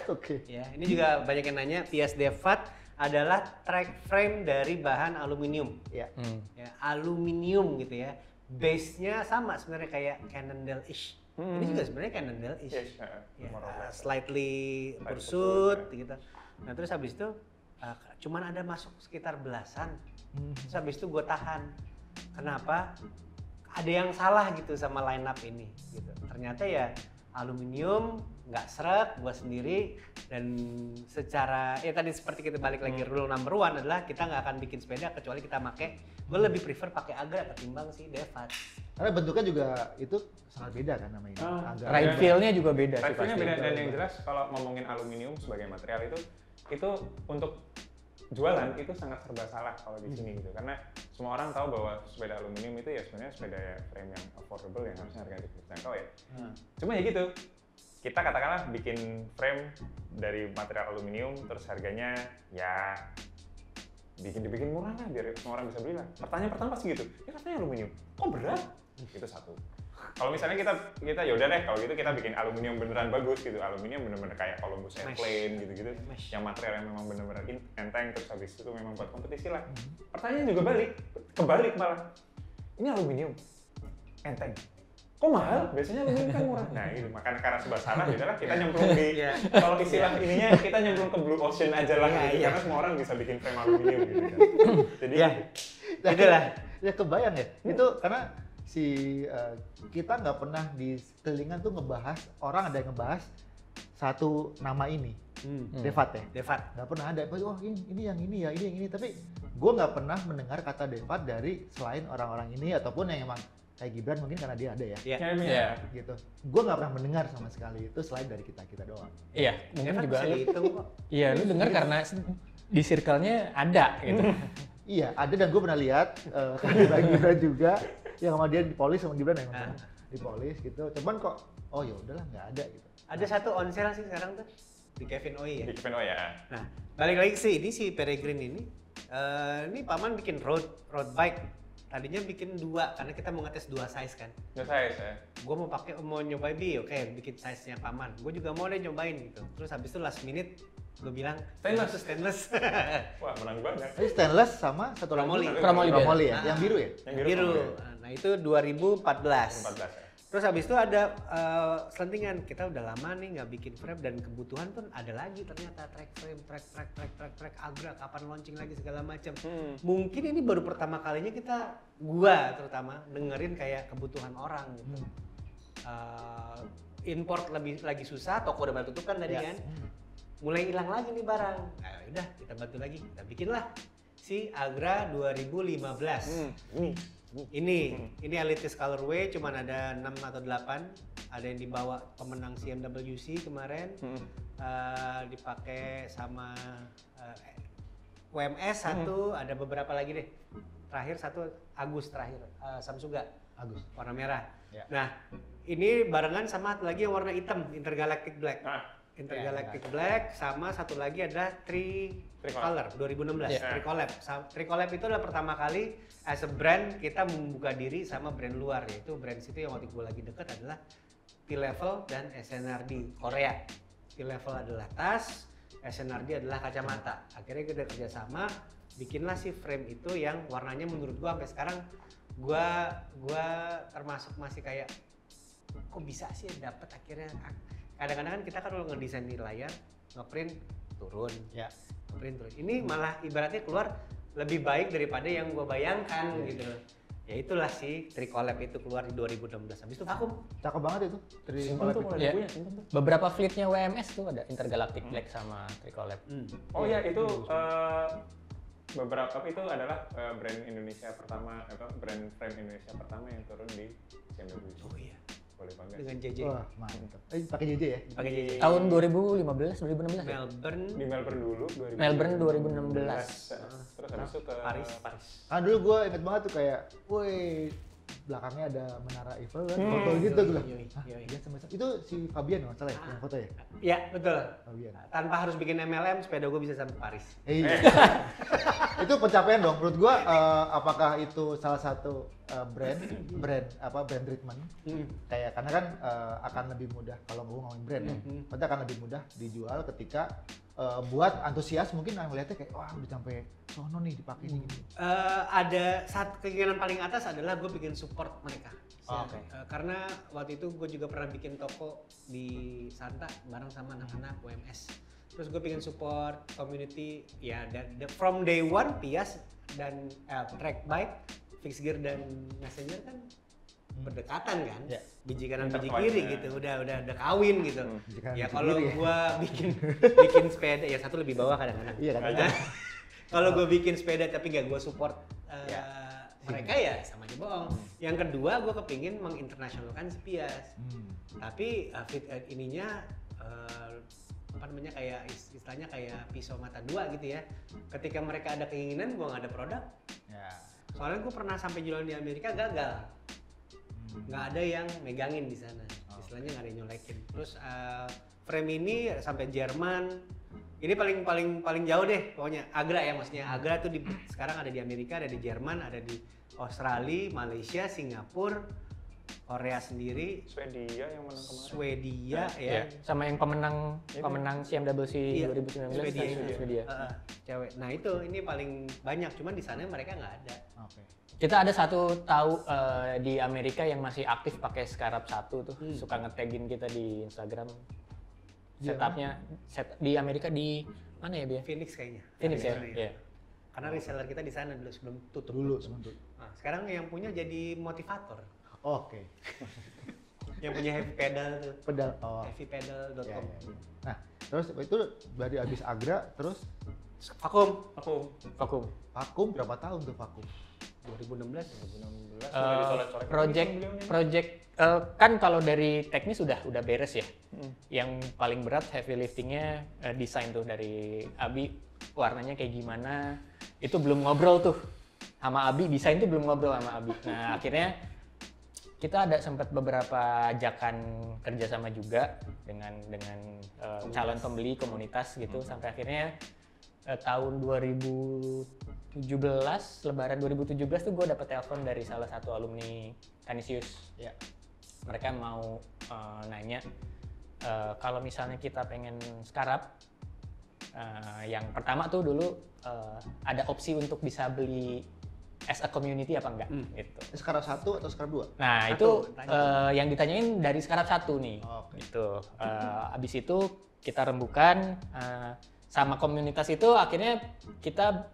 Oke. Ya, ini juga banyak yang nanya, Pias Devat adalah track frame dari bahan aluminium. Ya. Ya, aluminium gitu ya. Base-nya sama sebenarnya kayak Cannondale-ish. Ini juga sebenarnya Cannondale-ish. Yes, Ya, more or less. slightly pursuit, pursuit gitu. Nah, terus habis itu cuman ada masuk sekitar belasan. Terus habis itu gue tahan. Kenapa? Ada yang salah gitu sama line up ini gitu. Ternyata ya aluminium nggak seret, gue sendiri, dan secara ya tadi seperti kita balik lagi rule number one adalah kita nggak akan bikin sepeda kecuali kita pakai. Gue lebih prefer pakai Agra ketimbang si Devat. Karena bentuknya juga itu sangat beda kan namanya. Agak Ride feel-nya juga beda sih Ride-nya pasti. beda, dan yang jelas kalau ngomongin aluminium sebagai material itu untuk jualan itu sangat serba salah kalau di sini gitu, karena semua orang tahu bahwa sepeda aluminium itu ya sebenarnya sepeda frame yang affordable yang harusnya harganya terjangkau ya. Cuma ya gitu, kita katakanlah bikin frame dari material aluminium terus harganya ya dibikin murah lah biar semua orang bisa beli lah. Pertanyaan pertama pasti gitu, ya katanya aluminium, kok berat? Itu satu. Kalau misalnya kita ya udah deh, kalau gitu kita bikin aluminium beneran bagus gitu, aluminium bener-bener kayak Columbus Airplane gitu-gitu, yang material yang memang bener-bener enteng, terus habis itu memang buat kompetisi lah. Pertanyaan juga kebalik malah, ini aluminium enteng, kok mahal? Biasanya aluminium kan murah. Nah itu makanya karena serba salah, yaudahlah kita nyemplung di, kalau istilah ininya kita nyemplung ke blue ocean aja lah gitu, karena semua orang bisa bikin frame aluminium gitu kan. Jadi Itulah. Ya kebayang ya. Itu karena kita nggak pernah di telinga tuh ngebahas, orang ada yang ngebahas satu nama ini, Devat ya. Devat. Nggak pernah ada. Oh ini yang ini ya, ini yang ini. Tapi gue nggak pernah mendengar kata Devat dari selain orang-orang ini ataupun yang emang kayak Gibran mungkin karena dia ada ya. Iya. Iya. Gitu. Gue nggak pernah mendengar sama sekali itu selain dari kita doang. Iya, mungkin Devat juga bisa lu. dihitung kok. Iya, lu dengar karena di circle-nya ada gitu. Iya, ada, dan gue pernah lihat Gibran juga yang sama dia dipolis sama Gibran yang dipolis gitu. Cuman kok oh ya udahlah nggak ada gitu. Ada satu on sale sih sekarang tuh di Kevin Oi ya. di Kevin ya. Nah, balik lagi sih ini si Peregrine ini Paman bikin road bike. Tadinya bikin 2 karena kita mau ngetes 2 size kan. Nggak saya. Gue mau nyobain oke bikin size-nya Paman. Gue juga mau deh nyobain gitu. Terus habis itu last minute gue bilang stainless. Wah menang banget. Tapi stainless sama satu Pramoli. lagi Pramoli ya, yang biru ya. Yang Biru. Pramoli. Nah, itu 2014. 14 ya. Terus habis itu ada selentingan, kita udah lama nih nggak bikin frame dan kebutuhan pun ada lagi ternyata track frame, track Agra kapan launching lagi segala macam. Mungkin ini baru pertama kalinya gua terutama dengerin kayak kebutuhan orang gitu. Import lagi susah, toko udah pada tutup kan tadi kan. Mulai hilang lagi nih barang. Nah, udah kita bantu lagi, kita bikinlah si Agra 2015. Ini Elitis Colorway, cuman ada 6 atau 8. Ada yang dibawa pemenang CMWC kemarin, dipakai sama WMS satu, ada beberapa lagi deh. Terakhir satu Agus terakhir, Samsuga, Agus. warna merah. Ya. Nah, ini barengan sama satu lagi yang warna hitam, Intergalactic Black. Intergalactic Black, sama satu lagi adalah Tricolor 2016. Tricolab itu adalah pertama kali as a brand kita membuka diri sama brand luar, yaitu brand situ yang waktu gue lagi deket adalah T-Level dan SNRD Korea. T-Level adalah tas, SNRD adalah kacamata. Akhirnya kita kerjasama, bikinlah si frame itu yang warnanya menurut gue sampai sekarang gue termasuk masih kayak kok bisa sih dapet akhirnya. Kadang-kadang kan kita kan kalau ngedesain di layar, ngeprint turun, ngeprint turun. Ini malah ibaratnya keluar lebih baik daripada yang gue bayangkan gitu. Ya itulah si Tricolab itu keluar di 2016. Habis itu vakum. Cakep banget itu. Simpen tuh kalau ada Iya. punya, simpen tuh. Beberapa fleetnya WMS tuh ada Intergalactic Black sama Tricolab. Oh ya itu beberapa itu adalah brand Indonesia pertama, brand frame Indonesia pertama yang turun di CMWC. Oh iya. Boleh bangga. Dengan JJ. Wah mantap. Pakai JJ ya. Pakai JJ. Tahun 2015, 2016 ya? Melbourne. Di Melbourne dulu 2016. Melbourne 2016. Terus habis itu ke Paris. Kan dulu gue inget banget tuh kayak, woi belakangnya ada menara Eiffel kan, foto gitu gue bilang. Yoi. Iya sama itu si Fabian nggak salah ya yang foto ya? Iya, betul. Fabian. Tanpa harus bikin MLM, sepeda gue bisa sampai Paris. Iya. Itu pencapaian dong menurut gua. Apakah itu salah satu brand treatment kayak karena kan akan lebih mudah kalau gua ngomongin brand ya, berarti akan lebih mudah dijual ketika buat antusias mungkin yang melihatnya kayak wah udah sampai sono nih dipakai nih gitu. Ada satu keinginan paling atas adalah gue bikin support mereka. Oke. Karena waktu itu gue juga pernah bikin toko di Santa bareng sama anak-anak UMS. Terus gue bikin support community ya from day one Pias dan track bike, fixed gear dan messenger kan berdekatan kan, Ya. biji kanan biji Intertwine, kiri ya. gitu, udah kawin gitu. Biji kanan, Ya biji kalau kiri ya. gua bikin sepeda ya satu lebih bawah kadang-kadang. Iya kan? Nah, kalau gue bikin sepeda tapi gak gue support mereka ya sama aja bohong. Yang kedua gue kepingin menginternasionalkan si Pias. Tapi ininya apa namanya kayak istilahnya kayak pisau mata dua gitu ya. Ketika mereka ada keinginan gue nggak ada produk. Ya. Soalnya gue pernah sampai jualan di Amerika gagal. Nggak ada yang megangin di sana. Istilahnya nggak ada yang nyolekin. Terus frame ini sampai Jerman. Ini paling jauh deh pokoknya. Agra ya maksudnya. Agra tuh sekarang ada di Amerika, ada di Jerman, ada di Australia, Malaysia, Singapura, Korea sendiri, Swedia yang menang kemarin. Swedia ya. Ya, sama yang pemenang CMWC Iya, 2019 Swedia. kan, Swedia. Cewek. Nah itu ini paling banyak, cuman di sana mereka nggak ada. Oke. Kita ada satu tahu di Amerika yang masih aktif pakai Scarab 1 tuh, suka nge-taggin kita di Instagram. Setupnya di Amerika di mana ya, Bia? Phoenix kayaknya. Phoenix ya? Arizona, Iya. Karena reseller kita di sana dulu sebelum tutup. Dulu sebentar. Nah, sekarang yang punya jadi motivator. Oke. Yang punya heavy pedal tuh. Pedal. Oh. Heavypedal.com. Ya, ya, ya. Nah, terus itu dari abis Agra terus Vakum. vakum berapa tahun tuh vakum? 2016. Project kan kalau dari teknis udah beres ya. Yang paling berat heavy liftingnya desain tuh dari Abi, warnanya kayak gimana itu belum ngobrol tuh sama Abi, desain tuh belum ngobrol sama Abi. Nah akhirnya kita ada sempat beberapa ajakan kerjasama juga dengan calon pembeli komunitas gitu sampai akhirnya tahun 2017 Lebaran 2017 tuh gue dapet telepon dari salah satu alumni Canisius. Ya. Mereka mau nanya kalau misalnya kita pengen Scarab, yang pertama tuh dulu ada opsi untuk bisa beli as a community apa enggak gitu. Scarab 1 atau Scarab 2? Nah Satu, itu tanya. yang ditanyain dari Scarab 1 nih. Oke. Gitu. Abis itu kita rembukan sama komunitas itu akhirnya kita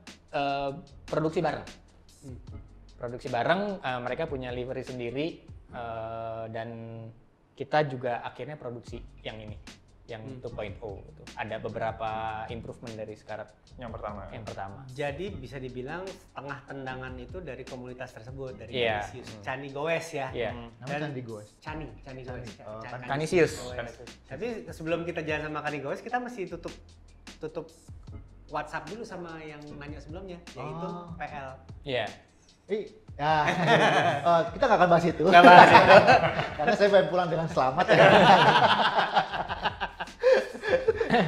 produksi bareng. Produksi bareng, mereka punya livery sendiri dan kita juga akhirnya produksi yang ini, yang 2.0 gitu. Ada beberapa improvement dari Scarab Yang pertama. yang pertama. Jadi bisa dibilang setengah tendangan itu dari komunitas tersebut, dari Iya. Canisius. Cani Goes ya. Iya. Namanya Candi Goes. Cani Goes. Oh, Canisius. Tapi sebelum kita jalan sama Cani Goes, kita mesti tutup WhatsApp dulu sama yang nanya sebelumnya, yaitu Oh. PL. Iya. Ya, kita nggak akan bahas itu. Nggak bahas itu. Karena saya pengen pulang dengan selamat ya.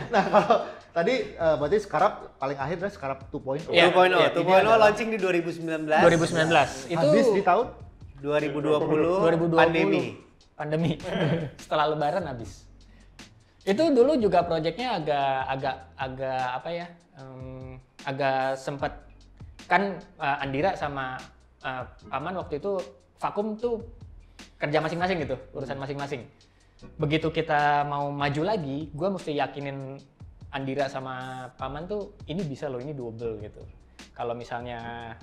Nah kalau tadi berarti Scarab paling akhir adalah Scarab 2.0. Iya. 2.0, iya, 2.0 launching di 2019. 2019. Itu Habis di tahun 2020, 2020 pandemi. Setelah Lebaran habis. Itu dulu juga proyeknya agak apa ya? Agak sempat kan Andira sama Paman waktu itu vakum tuh kerja masing-masing gitu, urusan masing-masing. Begitu kita mau maju lagi, gue mesti yakinin Andira sama Paman tuh ini bisa loh, ini doable gitu. Kalau misalnya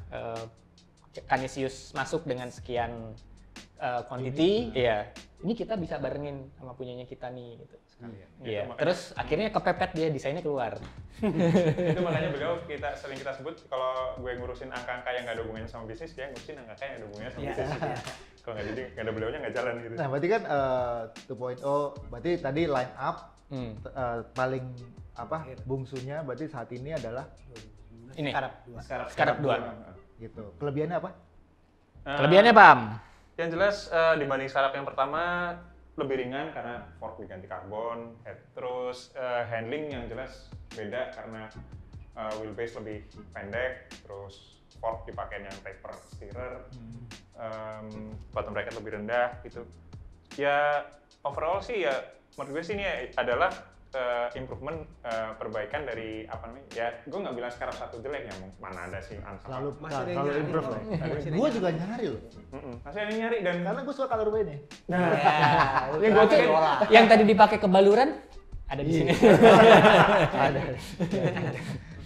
Canisius masuk dengan sekian quantity, ya ini kita bisa barengin sama punyanya kita nih gitu. Iya. Makanya- Terus akhirnya kepepet dia desainnya keluar. Itu makanya beliau sering kita sebut kalau gue ngurusin angka-angka yang nggak ada hubungannya sama bisnis, dia ngurusin angka yang ada hubungannya sama Iya. bisnis. Kalau nggak ada beliaunya nggak jalan gitu. Nah, berarti kan 2.0 berarti tadi line up paling apa bungsunya berarti saat ini adalah Ini Scarab 2. Scarab 2. gitu. Kelebihannya apa? Kelebihannya Pam? Yang jelas dibanding startup yang pertama lebih ringan karena fork diganti karbon, terus handling yang jelas beda karena wheelbase lebih pendek, terus fork dipakai yang taper steerer, bottom bracket lebih rendah gitu. Ya overall sih ya menurut gue sih ini adalah improvement, perbaikan dari apa namanya ya, gue nggak bilang sekarang satu jelek ya, mana ada sih Selalu Masih ada yang selalu nyari improve kok. lah. Masih ada yang Gue juga nyari loh, masih ada yang nyari dan karena gue suka colorway nih. Nah, yang gue tuh yang tadi dipakai ke baluran ada di sini. Ada.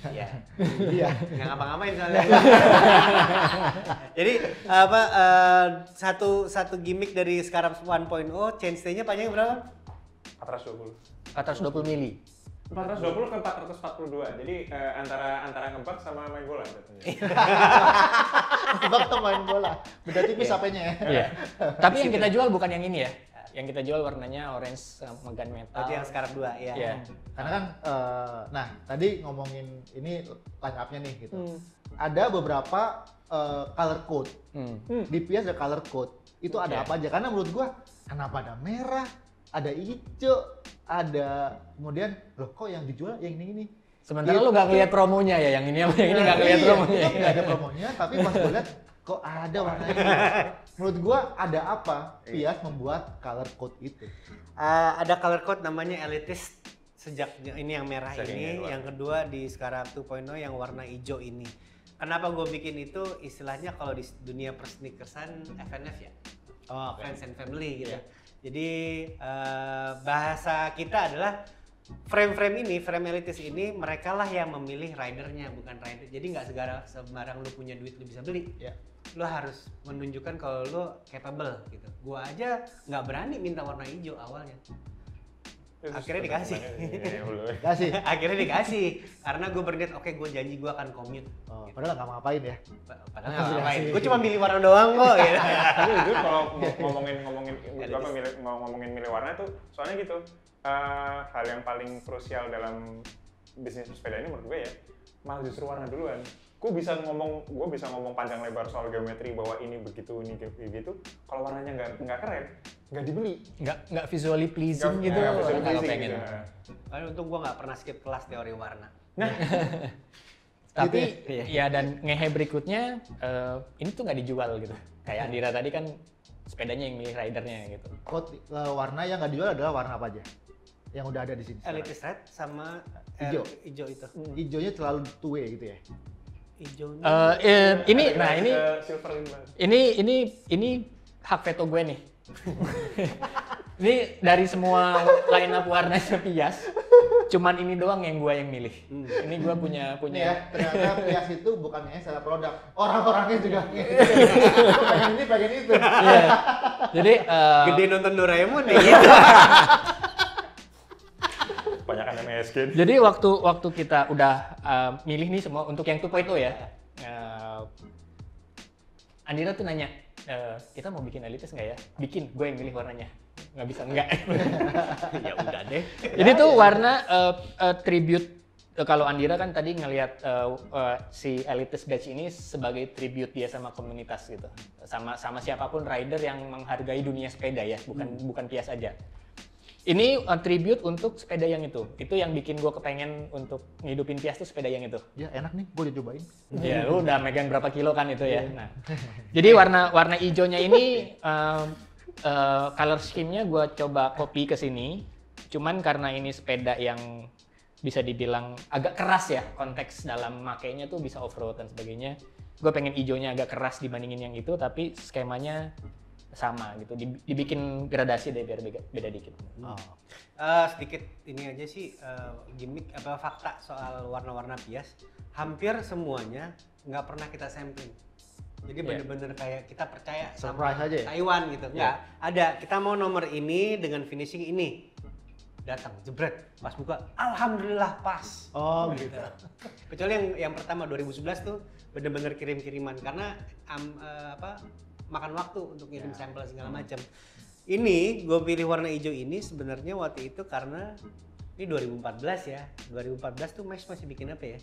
Iya. Iya. Nggak ngapa-ngapain soalnya. Jadi apa satu gimmick dari Scarab 1.0 chain stay-nya panjangnya berapa? 420. 420 mili. 420 ke 442. Jadi antara ngebak sama main bola jatuhnya. Tebak tuh main bola. Beda tipis HP-nya ya. Iya. Tapi yang kita jual bukan yang ini ya. Yang kita jual warnanya orange sama gunmetal. Berarti yang Scarab 2 ya. Iya. Karena kan, nah tadi ngomongin ini line up-nya nih gitu. Ada beberapa color code. Di Pias ada color code. Itu ada apa aja? Karena menurut gua, kenapa ada merah, ada hijau, ada kemudian loh kok yang dijual yang ini. Sementara lu nggak ngeliat promonya ya, yang ini sama yang ini nggak ngeliat Iya, promonya. itu nggak ada promonya, tapi pas gue lihat kok ada warna ini. Menurut gua ada apa Pias membuat color code itu? Ada color code namanya Elitist sejak ini yang merah Sejak ini, ini, yang kedua di Scarab 2.0 yang warna hijau ini. Kenapa gue bikin itu? Istilahnya kalau di dunia persneakersan FNF ya, friends and family gitu. Jadi bahasa kita adalah frame Elitist ini mereka lah yang memilih ridernya, bukan rider. Jadi nggak sembarang lu punya duit lu bisa beli. Ya. Lu harus menunjukkan kalau lu capable gitu. Gua aja nggak berani minta warna hijau awalnya. Akhirnya dikasih. Kasih. Akhirnya dikasih karena gue berniat oke, gue janji gue akan commute. Oh, padahal nggak ngapain ya. Padahal nggak ngapain. Gue cuma milih warna doang kok. Gitu. Tapi jujur kalau ngomongin milih warna tuh soalnya gitu, hal yang paling krusial dalam bisnis sepeda ini menurut gue ya, malah justru warna duluan. Gue bisa ngomong panjang lebar soal geometri bahwa ini begitu, ini begitu. Kalau warnanya nggak keren, nggak dibeli. Nggak visually pleasing gitu. Nggak visually Kalau pleasing pengen. gitu. Karena untung gue nggak pernah skip kelas teori warna. Tapi Gitu ya dan ngehe berikutnya ini tuh nggak dijual gitu. Kayak Andira tadi kan sepedanya yang milih ridernya gitu. Code warna yang nggak dijual adalah warna apa aja? Yang udah ada di sini. Elitist red sama Hijau. hijau itu. Hijaunya selalu two way gitu ya. Hijaunya. Ini hak veto gue nih. Ini dari semua line up warnanya Pias, cuman ini doang yang gue yang milih. Ini gue punya. Ini ya, ternyata Pias itu bukan hanya salah produk, orang-orangnya juga pengen ini, pengen itu. Iya. Jadi Gede nonton Doraemon nih. Gitu. Banyak MSG. Jadi waktu kita udah milih nih semua untuk yang 2.0 ya, Andira tuh nanya, kita mau bikin Elitist nggak ya? Bikin, gue yang milih warnanya. Nggak bisa nggak. Ya udah deh. Jadi tuh warna tribute. Kalau Andira kan tadi ngelihat si Elitist Badge ini sebagai tribute dia sama komunitas gitu, sama siapapun rider yang menghargai dunia sepeda ya, bukan Pias aja. Ini tribute untuk sepeda yang itu yang bikin gue kepengen untuk ngidupin Pias tuh sepeda yang itu. Ya enak nih, gue udah cobain. Ya lu udah megang berapa kilo kan itu ya. Nah, jadi warna hijaunya ini color scheme-nya gue coba copy ke sini. Cuman karena ini sepeda yang bisa dibilang agak keras ya, konteks dalam makainya tuh bisa off-road dan sebagainya. Gue pengen hijaunya agak keras dibandingin yang itu, tapi skemanya sama gitu, dibikin gradasi deh biar beda dikit. Sedikit ini aja sih gimmick apa fakta soal warna-warna Pias. Hampir semuanya nggak pernah kita sampling. Jadi bener-bener kayak kita percaya Surprise sama aja ya? Taiwan gitu. Nggak ada, kita mau nomor ini dengan finishing ini. Datang jebret, pas buka alhamdulillah pas. Oh gitu. Kecuali yang pertama 2011 tuh bener-bener kirim-kiriman karena makan waktu untuk ngirim sampel segala macam. Ini gue pilih warna hijau ini sebenarnya waktu itu karena ini 2014 ya. 2014 tuh Mesh masih bikin apa ya?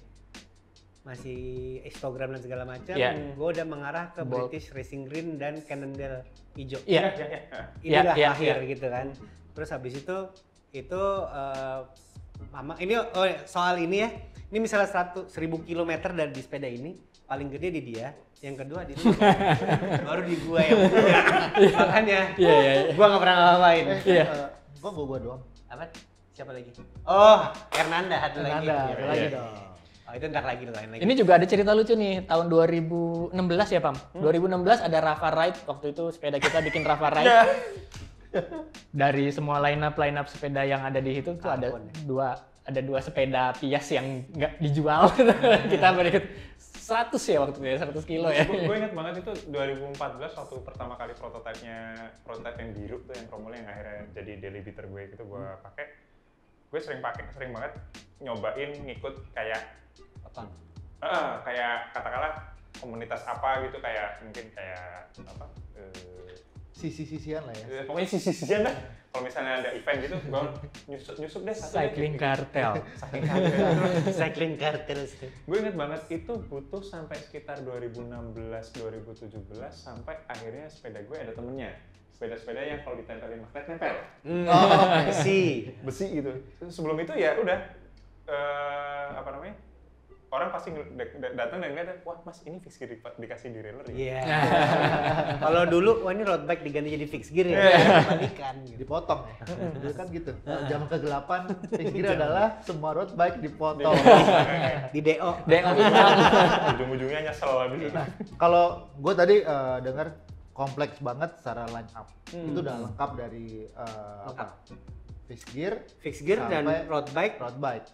masih histogram dan segala macam, Iya. gue udah mengarah ke Bold. British Racing Green dan Cannondale hijau. Iya. Itulah Iya, akhir iya. gitu kan. Terus habis itu mama ini soal ini ya. Ini misalnya 1000 kilometer dari di sepeda ini, paling gede di dia, yang kedua di lu. Baru di gua yang punya. Makanya Iya. gua nggak pernah ngapain. Iya. Kok gua doang? Apa? Siapa lagi? Oh, Hernanda satu lagi. Nanda, Iya, lagi iya. dong. Oh, itu ntar lagi lain lagi. Ini juga ada cerita lucu nih, tahun 2016 ya Pam? 2016 ada Rafa Ride, waktu itu sepeda kita bikin Rafa Ride. Dari semua line up sepeda yang ada di situ tuh ada Ampun. dua sepeda Pias yang nggak dijual. Kita berikut 100 ya waktu itu ya, 100 kilo ya. Gue ingat banget itu 2014 waktu pertama kali prototipe yang biru tuh yang promolnya yang akhirnya jadi daily beater gue itu gue pakai. Gue sering banget nyobain ngikut kayak kayak katakanlah komunitas apa gitu, kayak mungkin kayak apa Sisi-sisian lah ya. pokoknya sisi-sisian dah. Kalau misalnya ada event gitu, gue nyusup deh satu Cycling Cartel. cycling cartel. Gue inget banget itu butuh sampai sekitar 2016-2017 sampai akhirnya sepeda gue ada temennya. Sepeda-sepeda yang kalau ditempelin magnet nempel. Besi gitu. Sebelum itu ya udah orang pasti datang dan ngeliat, wah mas ini fix gear dikasih derailleur ya. Iya. Kalau dulu, wah ini road bike diganti jadi fixed gear ya. Balikan. Gitu. Dipotong ya. Dulu kan gitu. Zaman kegelapan, fixed gear adalah semua road bike dipotong. Di DO. Ujung-ujungnya nyesel habis itu. Kalau gue tadi dengar kompleks banget secara line up. Itu udah lengkap dari apa? Fixed gear Dan sampai road bike,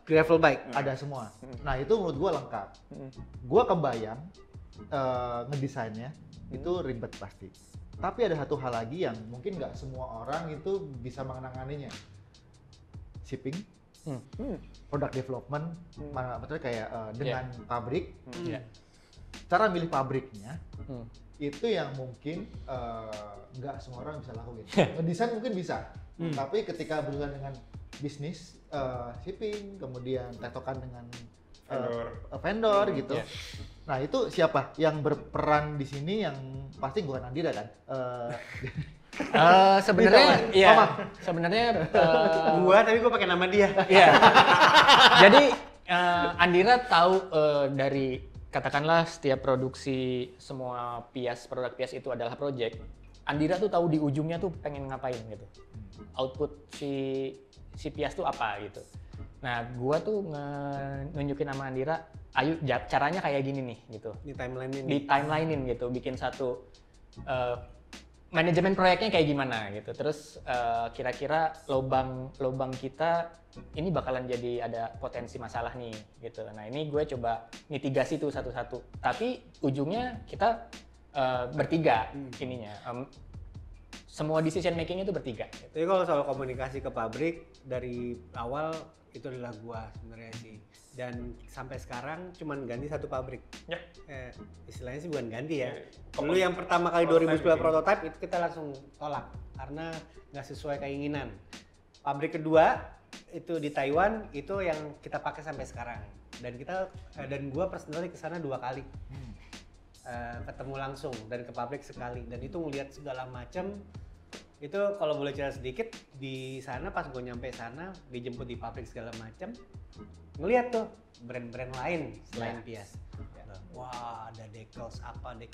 gravel bike. ada semua. Nah itu menurut gue lengkap. Gue kebayang ngedesainnya itu ribet pasti. Tapi ada satu hal lagi yang mungkin nggak semua orang itu bisa mengenanganinya. Shipping, product development, maksudnya kayak dengan pabrik. Cara milih pabriknya itu yang mungkin nggak semua orang bisa lakuin. Ngedesain mungkin bisa. Tapi ketika berurusan dengan bisnis, shipping, kemudian tektokan dengan vendor gitu. Nah itu siapa yang berperan di sini? Yang pasti bukan Andira kan? Sebenarnya Gua tapi gua pakai nama dia. Iya. Jadi Andira tahu dari katakanlah setiap produksi semua produk Pias itu adalah project. Andira tuh tahu di ujungnya tuh pengen ngapain gitu. Output si Pias tuh apa gitu. Nah, gua tuh nunjukin sama Andira, ayo caranya kayak gini nih gitu. Di timelinein gitu, bikin satu manajemen proyeknya kayak gimana gitu. Terus kira-kira lubang kita ini bakalan jadi ada potensi masalah nih gitu. Nah, ini gue coba mitigasi tuh satu-satu. Tapi ujungnya kita bertiga ininya. Semua decision making itu bertiga. Tapi kalau soal komunikasi ke pabrik dari awal itu adalah gua sebenarnya sih. Dan sampai sekarang cuman ganti satu pabrik. Ya. Istilahnya sih bukan ganti ya. Dulu yang pertama kali 2010 prototype itu kita langsung tolak karena nggak sesuai keinginan. Pabrik kedua itu di Taiwan itu yang kita pakai sampai sekarang. Dan gua personally kesana 2 kali. Ketemu langsung dan ke pabrik sekali, dan itu ngelihat segala macam. Itu kalau boleh cerita sedikit, di sana pas gue nyampe sana dijemput di pabrik segala macam, ngelihat tuh brand-brand lain selain Pias. Wah, ada decals apa, ada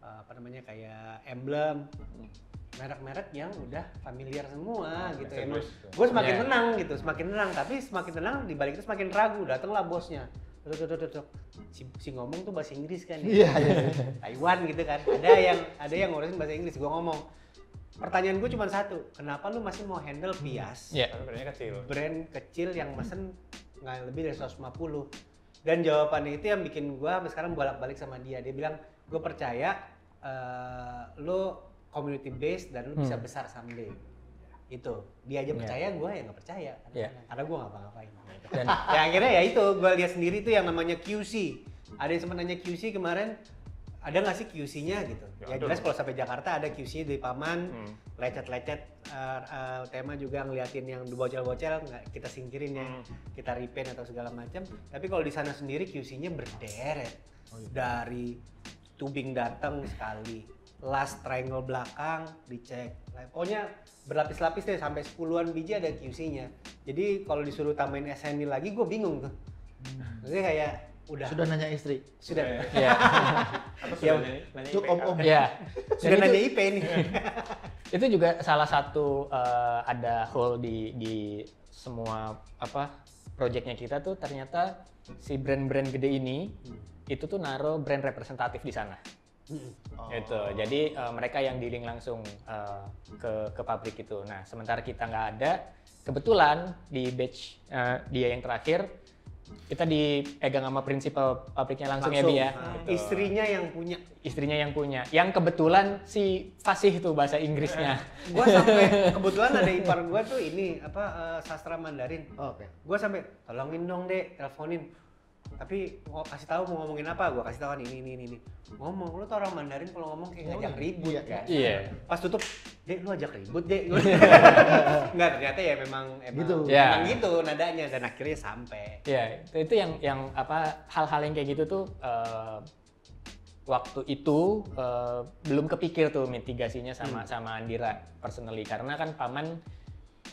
apa namanya kayak emblem, merek-merek yang udah familiar semua gitu. Emang gue semakin tenang, tapi semakin tenang dibalik itu semakin ragu. Datanglah bosnya. Si ngomong tuh bahasa Inggris kan ya. Taiwan gitu kan. Ada yang ngurusin bahasa Inggris. Gua ngomong. Pertanyaan gue cuma satu, kenapa lu masih mau handle Pias? Brandnya kecil. Brand kecil yang mesen nggak lebih dari 150. Dan jawabannya itu yang bikin gua sampai sekarang bolak-balik sama dia. Dia bilang, gue percaya lu community based dan lu bisa besar someday. Itu dia aja percaya, gue ya nggak percaya karena gue ngapa-ngapain. Dan ya akhirnya ya itu gue lihat sendiri tuh yang namanya QC. Ada yang sempat nanya QC kemarin, ada nggak sih QC-nya gitu? Ya, Ya ada jelas dong. kalau sampai Jakarta ada QC dari Paman, lecet-lecet tema juga ngeliatin yang bocel-bocel nggak kita singkirin ya, kita repaint atau segala macam. Tapi kalau di sana sendiri QC-nya berderet dari tubing datang sekali, last triangle belakang dicek, pokoknya berlapis-lapis deh sampai 10-an biji ada QC-nya. Jadi kalau disuruh tambahin SNI lagi gue bingung tuh. Maksudnya kayak udah Sudah nanya istri. sudah Ya. Atau Ya, sudah nanya Cuk IPK? om. Ya. sudah Dan nanya itu, IP nih. itu juga salah satu ada hole di semua projectnya kita tuh ternyata si brand-brand gede ini itu tuh naruh brand representatif di sana. Itu. Jadi mereka yang dealing langsung ke pabrik itu. Nah, sementara kita nggak ada, kebetulan di batch dia yang terakhir kita dipegang sama prinsipal pabriknya langsung ya Bi ya. Istrinya yang punya. Istrinya yang punya. Yang kebetulan si fasih tuh bahasa Inggrisnya. Gua sampai kebetulan ada ipar gua tuh ini sastra Mandarin. Oke. Gua sampai tolongin dong Dek, teleponin. Tapi mau kasih tahu mau ngomongin apa? Gua kasih tahu kan ini. Ngomong, lu tuh orang Mandarin kalau ngomong kayak ngajak ribut iya, kan. Iya. Pas tutup, Dek lu ajak ribut Dek. Enggak, ternyata ya memang Gitu. Ya. emang gitu nadanya dan akhirnya sampai. Ya, itu yang hal-hal yang kayak gitu tuh waktu itu belum kepikir tuh mitigasinya sama Andira personally karena kan Paman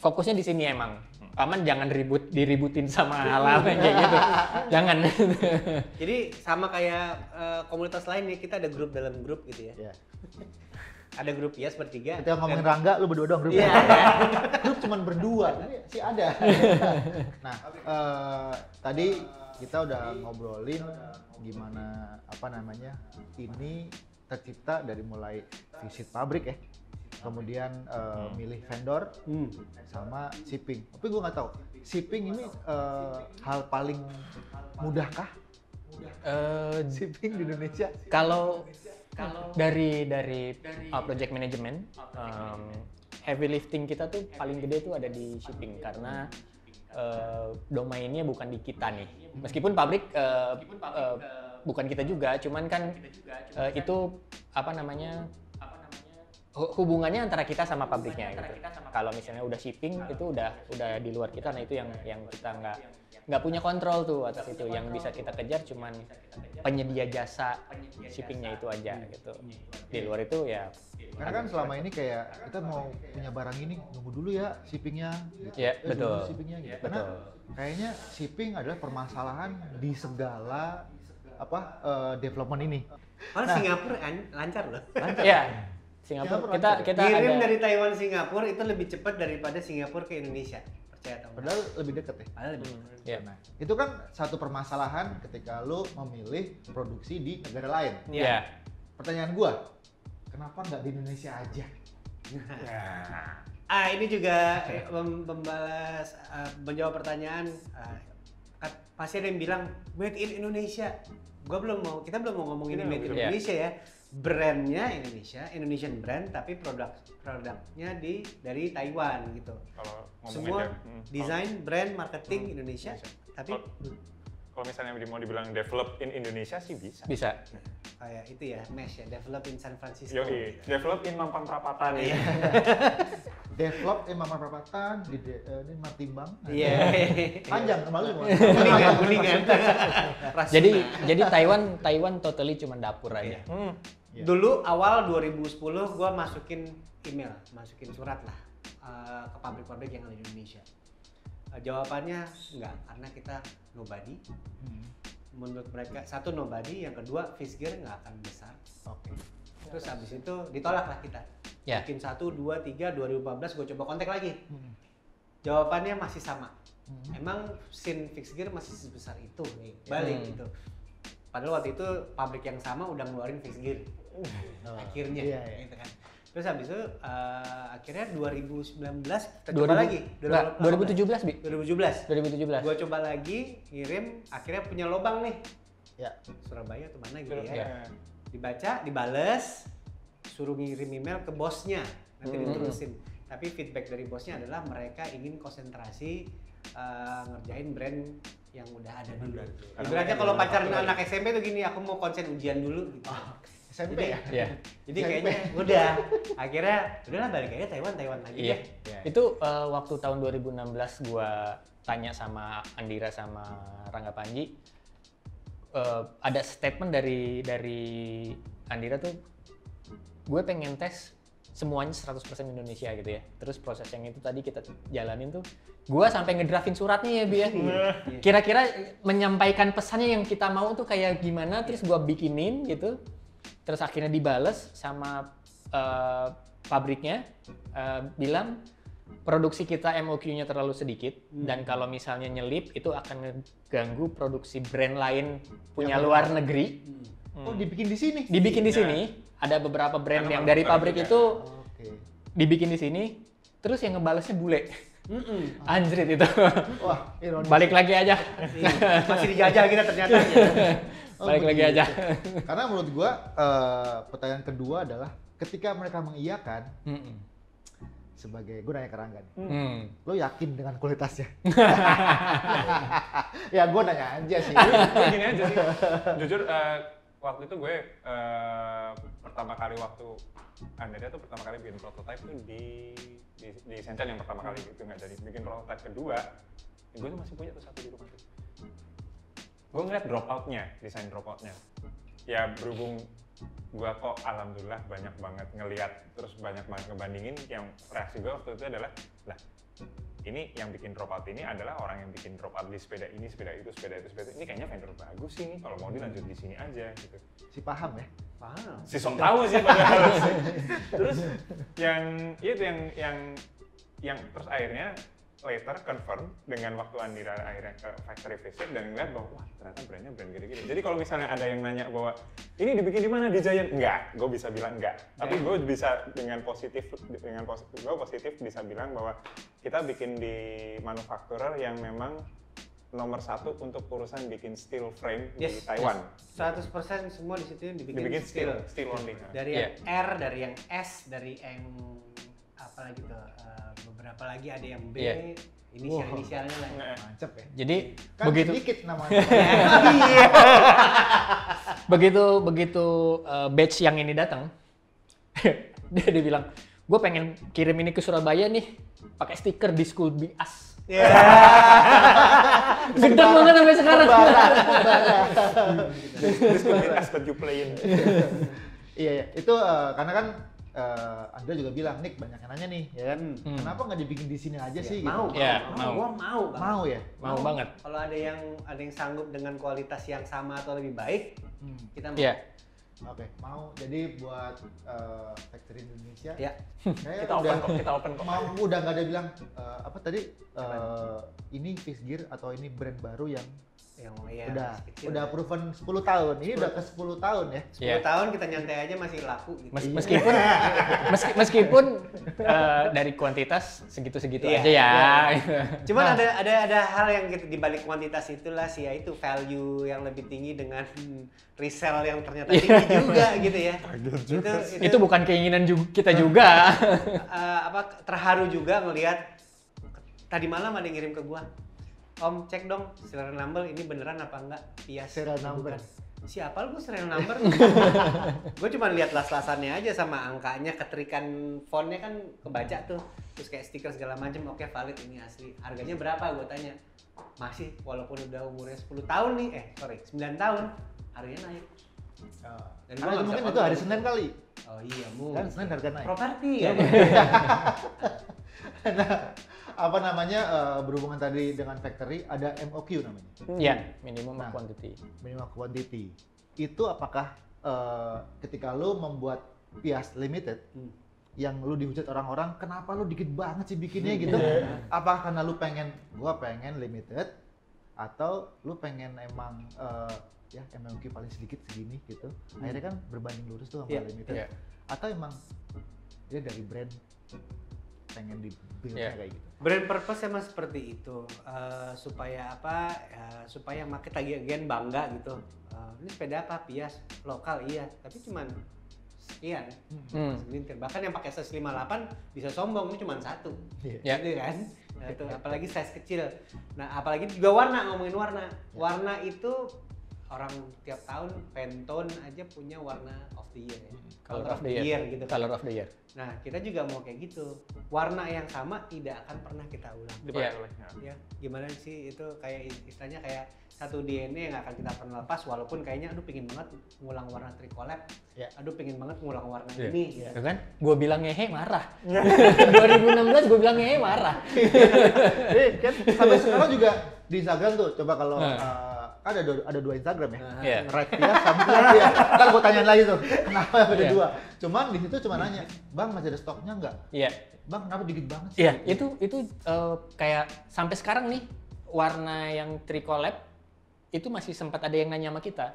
fokusnya di sini emang. Paman jangan diributin sama hal-hal yang kayak gitu. Jangan. Jadi sama kayak komunitas lain nih, kita ada grup dalam grup gitu ya. Iya. Ada grup IAS bertiga. Ketika ngomongin dan- Rangga, lu berdua doang grup. Iya. Grup cuman berdua, ini sih ada. Nah, tadi kita udah ngobrolin gimana ini tercipta dari mulai visit pabrik ya, kemudian milih vendor sama shipping. Tapi gue nggak tahu shipping ini hal paling mudahkah shipping di Indonesia? Kalau dari project management heavy lifting kita tuh paling gede tuh ada di shipping karena domainnya bukan di kita nih. Meskipun pabrik bukan kita juga, cuman kan itu hubungannya antara kita sama pabriknya gitu. Kalau misalnya udah shipping itu udah di luar kita, nah itu yang kita nggak punya kontrol tuh atas itu. Yang bisa kita kejar cuman penyedia jasa shippingnya itu aja gitu. Di luar itu ya. Karena kan selama ini kayak kita mau punya barang ini nunggu dulu ya shippingnya. Gitu. Ya, Nunggu betul. shippingnya gitu. Ya, Karena betul. kayaknya shipping adalah permasalahan di segala development ini. Malah Singapura lancar loh. Ya, Singapura kita Kirim ada dari Taiwan Singapura itu lebih cepat daripada Singapura ke Indonesia. Percaya atau enggak? Padahal lebih deket ya. Padahal lebih. ya. Nah, itu kan satu permasalahan ketika lu memilih produksi di negara lain. Ya. Pertanyaan gua, kenapa nggak di Indonesia aja? Ini juga menjawab pertanyaan. Pasti ada yang bilang made in Indonesia. Kita belum mau ngomongin made in Iya. Indonesia ya. Brandnya Indonesia, Indonesian brand, tapi produknya dari Taiwan gitu. Kalau ngomongin Semua ya, desain, brand, marketing Indonesia, tapi kalau misalnya mau dibilang develop in Indonesia sih bisa. Bisa. kayak itu ya, mesh ya, develop in San Francisco. Yoi, develop in Mampang Perapatan ya. Develop Mampang Perapatan ini Matimbang. Iya. Panjang malu semua. Kuningan. Jadi Taiwan totally cuma dapur aja. Iya. Dulu awal 2010 gua masukin surat lah ke pabrik-pabrik yang ada di Indonesia. Jawabannya enggak, karena kita nobody. Menurut mereka, satu nobody, yang kedua fish gear nggak akan besar. Oke. Terus habis itu ditolak lah kita. Ya. Bikin 1, 2, 3, 2014 gue coba kontak lagi. Jawabannya masih sama. Emang scene fix gear masih sebesar itu nih, balik gitu. Padahal waktu itu pabrik yang sama udah ngeluarin fix gear. Akhirnya Iya, iya. gitu kan. Terus habis itu akhirnya 2019 kita coba lagi. 2017 Bi. 2017. 2017. Gua coba lagi ngirim, akhirnya punya lobang nih. Ya. Surabaya atau mana gitu Ya. ya. Dibaca, dibales, suruh ngirim email ke bosnya, nanti diterusin. Tapi feedback dari bosnya adalah mereka ingin konsentrasi ngerjain brand yang udah ada dulu. Ibaratnya kalau pacaran anak SMP tuh gini, aku mau konsen ujian dulu gitu. SMP Jadi- ya? Iya. Jadi kayaknya udahlah balik aja Taiwan lagi Iya. deh. Iya. Itu waktu tahun 2016 gua tanya sama Andira sama Rangga Panji, ada statement dari Andira tuh, gue pengen tes semuanya 100% Indonesia gitu ya. Terus proses yang itu tadi kita jalanin tuh, gue sampai ngedraftin suratnya ya Bi ya. Kira-kira menyampaikan pesannya yang kita mau tuh kayak gimana, terus gue bikinin gitu. Terus akhirnya dibales sama pabriknya, bilang produksi kita MOQ-nya terlalu sedikit dan kalau misalnya nyelip itu akan ngeganggu produksi brand lain punya luar negeri. Oh, dibikin di sini? Dibikin di Ya. sini, ada beberapa brand Karena yang dari manufaktur pabrik juga. itu Oke. dibikin di sini, terus yang ngebalesnya bule. Anjrit itu. Wah, ironis. Balik lagi aja. Masih dijajah kita ternyata. Oh, Balik lagi begitu. aja. Karena menurut gua pertanyaan kedua adalah ketika mereka mengiyakan sebagai gue nanya ke Rangga nih, lo yakin dengan kualitasnya? Ya gue nanya aja sih. Gini aja sih, jujur waktu itu gue pertama kali waktu Andrea tuh pertama kali bikin prototype tuh di Shenzhen yang pertama kali gitu, nggak jadi bikin prototype kedua, gue tuh masih punya tuh satu di rumah tuh. Gue ngeliat dropoutnya, desain dropoutnya. Ya berhubung gue kok alhamdulillah banyak banget ngeliat terus banyak banget ngebandingin, yang reaksi gue waktu itu adalah lah ini yang bikin dropout ini adalah orang yang bikin dropout di sepeda ini, sepeda itu, sepeda itu, sepeda itu. Ini kayaknya vendor bagus sih nih, kalau mau dilanjut di sini aja gitu. Si paham ya? Paham. Si sok tahu sih padahal. Terus yang itu yang terus akhirnya later confirm dengan waktu Andira akhirnya ke factory visit dan ngeliat bahwa wah ternyata brandnya brand gini-gini. Jadi kalau misalnya ada yang nanya bahwa ini dibikin di mana, di Giant, enggak, gue bisa bilang enggak. Tapi gue bisa gue positif bisa bilang bahwa kita bikin di manufacturer yang memang nomor satu untuk urusan bikin steel frame di Taiwan. 100% semua di situ Dibikin steel only. Dari yang Iya. R, dari yang S, dari yang apa lagi tuh, beberapa lagi ada yang B, Iya. inisialnya lah. Nah, Mancep ya? Jadi Kan begitu sedikit namanya. begitu batch yang ini datang, dia bilang, gue pengen kirim ini ke Surabaya nih, pakai stiker di School Be Us. Gede banget sampai sekarang. this could be as that you playing. Iya, iya. Itu karena kan Andra juga bilang, Nick banyak yang nanya nih, ya kan? Kenapa nggak dibikin di sini aja sih? Mau, Gitu? Iya, mau, mau. gua mau banget. Mau ya? Mau banget. Kalau ada yang sanggup dengan kualitas yang sama atau lebih baik, kita mau. Iya. Oke, mau. Jadi buat factory Indonesia, Ya. saya Kita open kok. mau udah nggak ada bilang apa tadi ini Fifth Gear atau ini brand baru yang Yang ya, udah masih kecil udah ya. proven 10 tahun. Ini udah ke 10 tahun ya. 10 Iya. tahun kita nyantai aja masih laku gitu. Meskipun dari kuantitas segitu-segitu Iya, aja ya. Cuman Nah. ada hal yang gitu di balik kuantitas itulah sih, yaitu value yang lebih tinggi dengan resell yang ternyata tinggi juga gitu ya. Itu bukan keinginan kita juga. Terharu juga ngelihat tadi malam ada yang ngirim ke gua. Om cek dong serial number ini beneran apa enggak? Iya, Serial number. Siapa lu serial number? Gue cuma lihat las-lasannya aja sama angkanya, keterikan fontnya kan kebaca tuh. Terus kayak stiker segala macam, oke valid ini asli. Harganya berapa? Gue tanya. Masih walaupun udah umurnya 10 tahun nih, 9 tahun, harganya naik. Dan gua Karena nggak mungkin bisa itu hari kontrol. Senin kali. Oh iya, Kan Senin harga naik. properti ya. Nah, apa namanya berhubungan tadi dengan factory ada MOQ namanya. Ya, minimum Nah. quantity. Minimal quantity. Itu apakah ketika lu membuat Piast Limited yang lu dihujat orang-orang, kenapa lu dikit banget sih bikinnya gitu? Apa karena lu gua pengen limited, atau lu pengen emang ya MOQ paling sedikit segini gitu? Akhirnya kan berbanding lurus tuh sama Iya, limited. iya. Atau emang dia dari brand pengen di build-nya Iya. kayak gitu? Brand purpose emang seperti itu, supaya apa? Supaya market lagi again bangga gitu. Ini sepeda apa? Piast lokal iya, tapi cuman sekian. Segelintir. Bahkan yang pakai size 58 bisa sombong, ini cuma satu. Ya. Gitu kan? Nah, itu apalagi size kecil. Nah, apalagi juga warna, ngomongin warna. Warna itu orang tiap tahun Pantone aja punya warna of the year ya. Color of the year gitu. Color of the year. Nah, kita juga mau kayak gitu. Warna yang sama tidak akan pernah kita ulang. Dipakai Iya. oleh. Ya. Ya, gimana sih itu kayak istilahnya kayak satu DNA yang akan kita pernah lepas walaupun kayaknya aduh pingin banget ngulang warna tricolab. Ya. Aduh pingin banget ngulang warna Iya. ini gitu. Ya kan? Gue bilang ngehe marah. 2016 gue bilang ngehe marah. Kan sampai sekarang juga di Instagram tuh, coba kalau Nah. ada dua Instagram ya. Iya. Right Pias sama Pias. Ntar gue tanyain lagi tuh, kenapa ada Iya. dua? Cuman di situ cuma nanya, Bang masih ada stoknya nggak? Iya. Bang kenapa dikit banget sih? Iya, itu kayak sampai sekarang nih warna yang tricolab itu masih sempat ada yang nanya sama kita.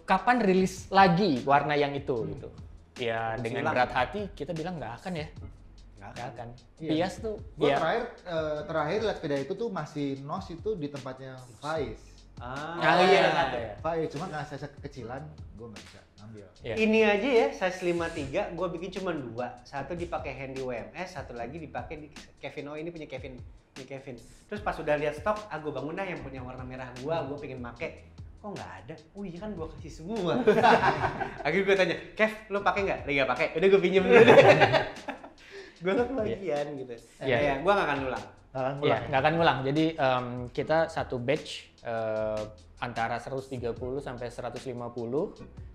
Kapan rilis lagi warna yang itu gitu. Ya dengan Silang. berat hati kita bilang nggak akan ya. Nggak akan. Iya. Pias tuh Gue ya. terakhir lihat sepeda itu tuh masih nos itu di tempatnya Faiz. Ah, iya. Faiz, cuma karena saya kekecilan, gue nggak bisa ngambil. Iya. Ini aja ya size 53 gue bikin cuma 2. Satu dipakai Handy WMS, satu lagi dipakai di Kevin. Oh ini punya Kevin. Ini Kevin. Terus pas udah lihat stok, gue bangun dah yang punya warna merah gue pengen make. Kok nggak ada? Oh iya kan gue kasih semua. Akhirnya gue tanya, Kev, lo pakai nggak? Dia nggak pakai. Udah gue pinjem dulu deh. Gue nggak kebagian gitu. Iya. Ya, gue nggak akan ulang. Iya, nggak akan ngulang. Jadi kita satu batch antara 130 sampai 150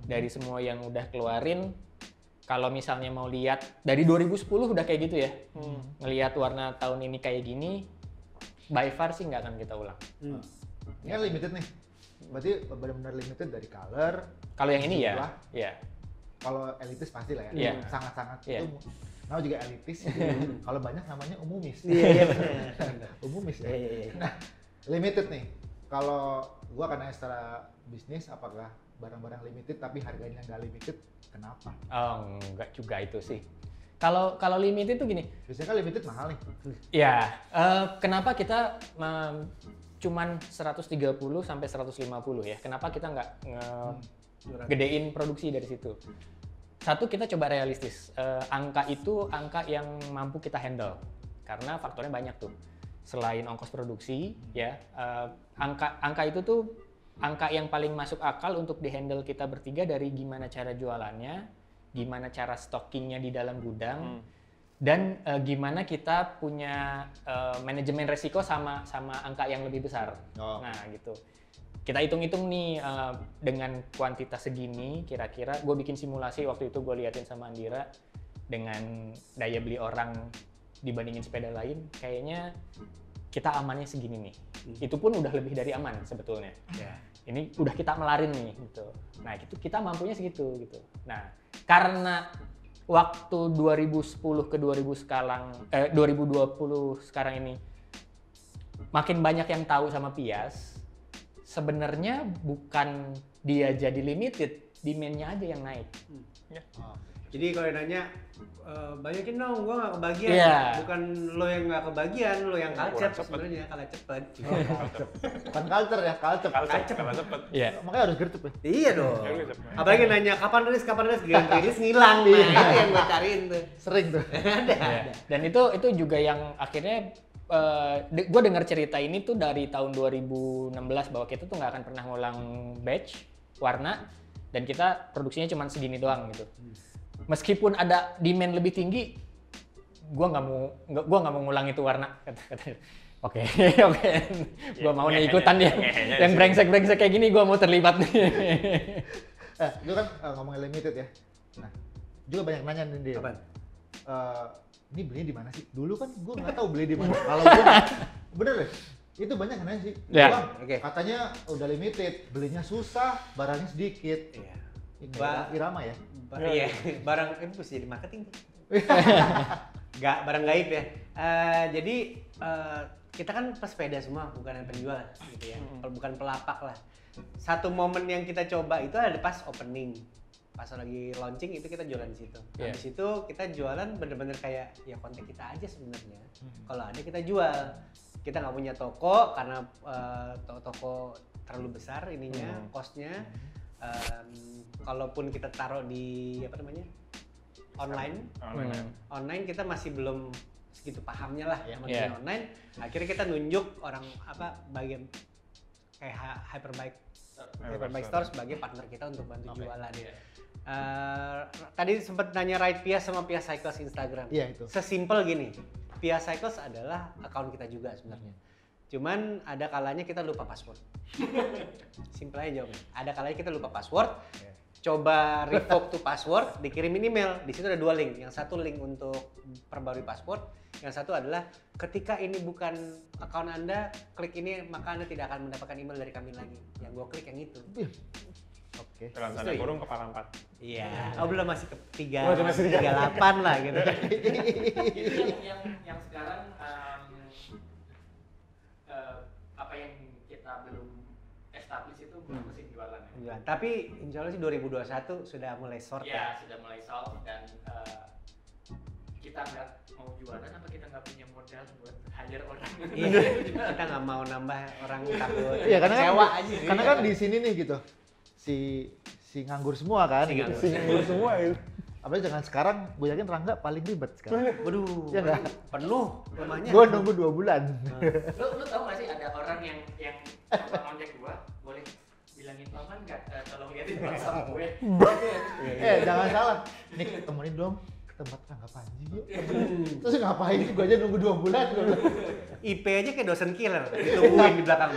dari semua yang udah keluarin. Kalau misalnya mau lihat dari 2010 udah kayak gitu ya, ngelihat warna tahun ini kayak gini, by far sih nggak akan kita ulang. Ini kan limited nih. Berarti benar-benar limited dari color. Kalau yang ini ya, jumlah. ya, Kalau elitis pasti lah ya. Iya. Sangat-sangat Iya. itu. Nama juga elitis. Kalau banyak namanya umumis. Iya. Umumis ya. Iya. Nah, limited nih. Kalau gua karena secara bisnis, apakah barang-barang limited tapi harganya nggak limited, kenapa? oh, nggak juga itu sih. Kalau limited tuh gini, Biasanya kan limited mahal nih. ya kenapa kita cuman 130 sampai 150 ya? Kenapa kita nggak gedein produksi dari situ? Satu, kita coba realistis. Angka itu angka yang mampu kita handle karena faktornya banyak tuh. Selain ongkos produksi, ya angka itu tuh angka yang paling masuk akal untuk dihandle kita bertiga dari gimana cara jualannya, gimana cara stockingnya di dalam gudang, dan gimana kita punya manajemen resiko sama angka yang lebih besar. Oh. Nah gitu. Kita hitung-hitung nih dengan kuantitas segini, kira-kira gue bikin simulasi waktu itu gue liatin sama Andira dengan daya beli orang dibandingin sepeda lain, kayaknya kita amannya segini nih. Itu pun udah lebih dari aman sebetulnya. Ya. Ini udah kita melarin nih gitu. Nah, itu kita mampunya segitu gitu. Nah, karena waktu 2010 ke 2020 sekarang ini makin banyak yang tahu sama Pias, sebenarnya bukan dia jadi limited, demand-nya aja yang naik. Oh. Jadi kalau nanya banyakin dong, gua nggak kebagian. Iya. Bukan lo yang nggak kebagian, lo yang kalcep kurang cepet. sebenarnya kalah cepet. Bukan culture ya, culture. Kalau cepet. Iya. Makanya harus gercep ya. Iya dong. Ya, udah cepet. Apalagi nanya kapan rilis, rilis ngilang. Nah, itu yang gua cariin tuh. Sering tuh. Ya. Dan itu juga yang akhirnya gue dengar cerita ini tuh dari tahun 2016 bahwa kita tuh nggak akan pernah ngulang batch warna dan kita produksinya cuma segini doang gitu. Meskipun ada demand lebih tinggi, gue nggak mau ngulang itu warna. Oke, gue mau nih ikutan yang brengsek kayak gini, gue mau terlibat nih. Lu kan ngomongin limited ya. Nah, juga banyak nanya nih dia. Apaan? Ini belinya di mana sih? Dulu kan gue nggak tahu beli di mana. Kalau gue bener deh, itu banyak yang nanya sih. Ya. Bang, Oke. katanya udah limited, belinya susah, barangnya sedikit. Iya. Ini Ba- Irama ya. Iya, barang itu mesti jadi marketing. Nggak barang gaib ya. Jadi kita kan pesepeda semua, bukan penjual gitu ya. Bukan pelapak lah. Satu momen yang kita coba itu ada pas opening. Pas lagi launching itu kita jualan di situ. Iya. Habis itu kita jualan bener-bener kayak ya konten kita aja sebenarnya. Kalau ada kita jual. Kita nggak punya toko karena toko terlalu besar ininya, costnya. Kalaupun kita taruh di apa namanya online kita masih belum segitu pahamnya lah sama Iya. dunia online. Akhirnya kita nunjuk orang bagian kayak Hyperbike Hyperbike Store sebagai partner kita untuk bantu Oke. jualan. Iya. Tadi sempat nanya Ride Pias sama Pias Cycles Instagram. Iya, itu. Sesimpel gini, Pias Cycles adalah akun kita juga sebenarnya. Cuman ada kalanya kita lupa password. Simpel aja jawabnya. Ada kalanya kita lupa password. Iya. Coba revoke to password, dikirimin email. Di situ ada 2 link. Yang satu link untuk perbarui password, yang satu adalah ketika ini bukan akun Anda, klik ini maka Anda tidak akan mendapatkan email dari kami lagi. Yang gua klik yang itu. Oke. Dalam tanda Setuju. kurung kepala 4. Iya. Oh belum, masih ke 3, Oh, masih 38 lah gitu. Itu yang sekarang apa yang kita belum establish itu mesin jualan. Ya, tapi insya Allah sih 2021 sudah mulai sort Ya, sudah mulai solve dan kita nggak mau jualan apa kita nggak punya modal buat hire orang. Iya, kita nggak mau nambah orang takut. Iya, karena kan sewa aja. karena kan di sini nih gitu. Si nganggur semua kan. Si gitu. nganggur. Singgung semua itu. Apalagi jangan sekarang, gue yakin Rangga paling ribet sekarang. Waduh, Iya nggak? penuh rumahnya. Gue nunggu 2 bulan. Lu tau gak sih ada orang yang kontak gua boleh bilangin paman nggak tolong liatin WhatsApp gue. Jangan salah. Nik, temenin dong ke tempat Rangga Panji yuk. Terus ngapain sih, gue aja nunggu 2 bulan. Gua bilang. IP aja kayak dosen killer, ditungguin di belakang.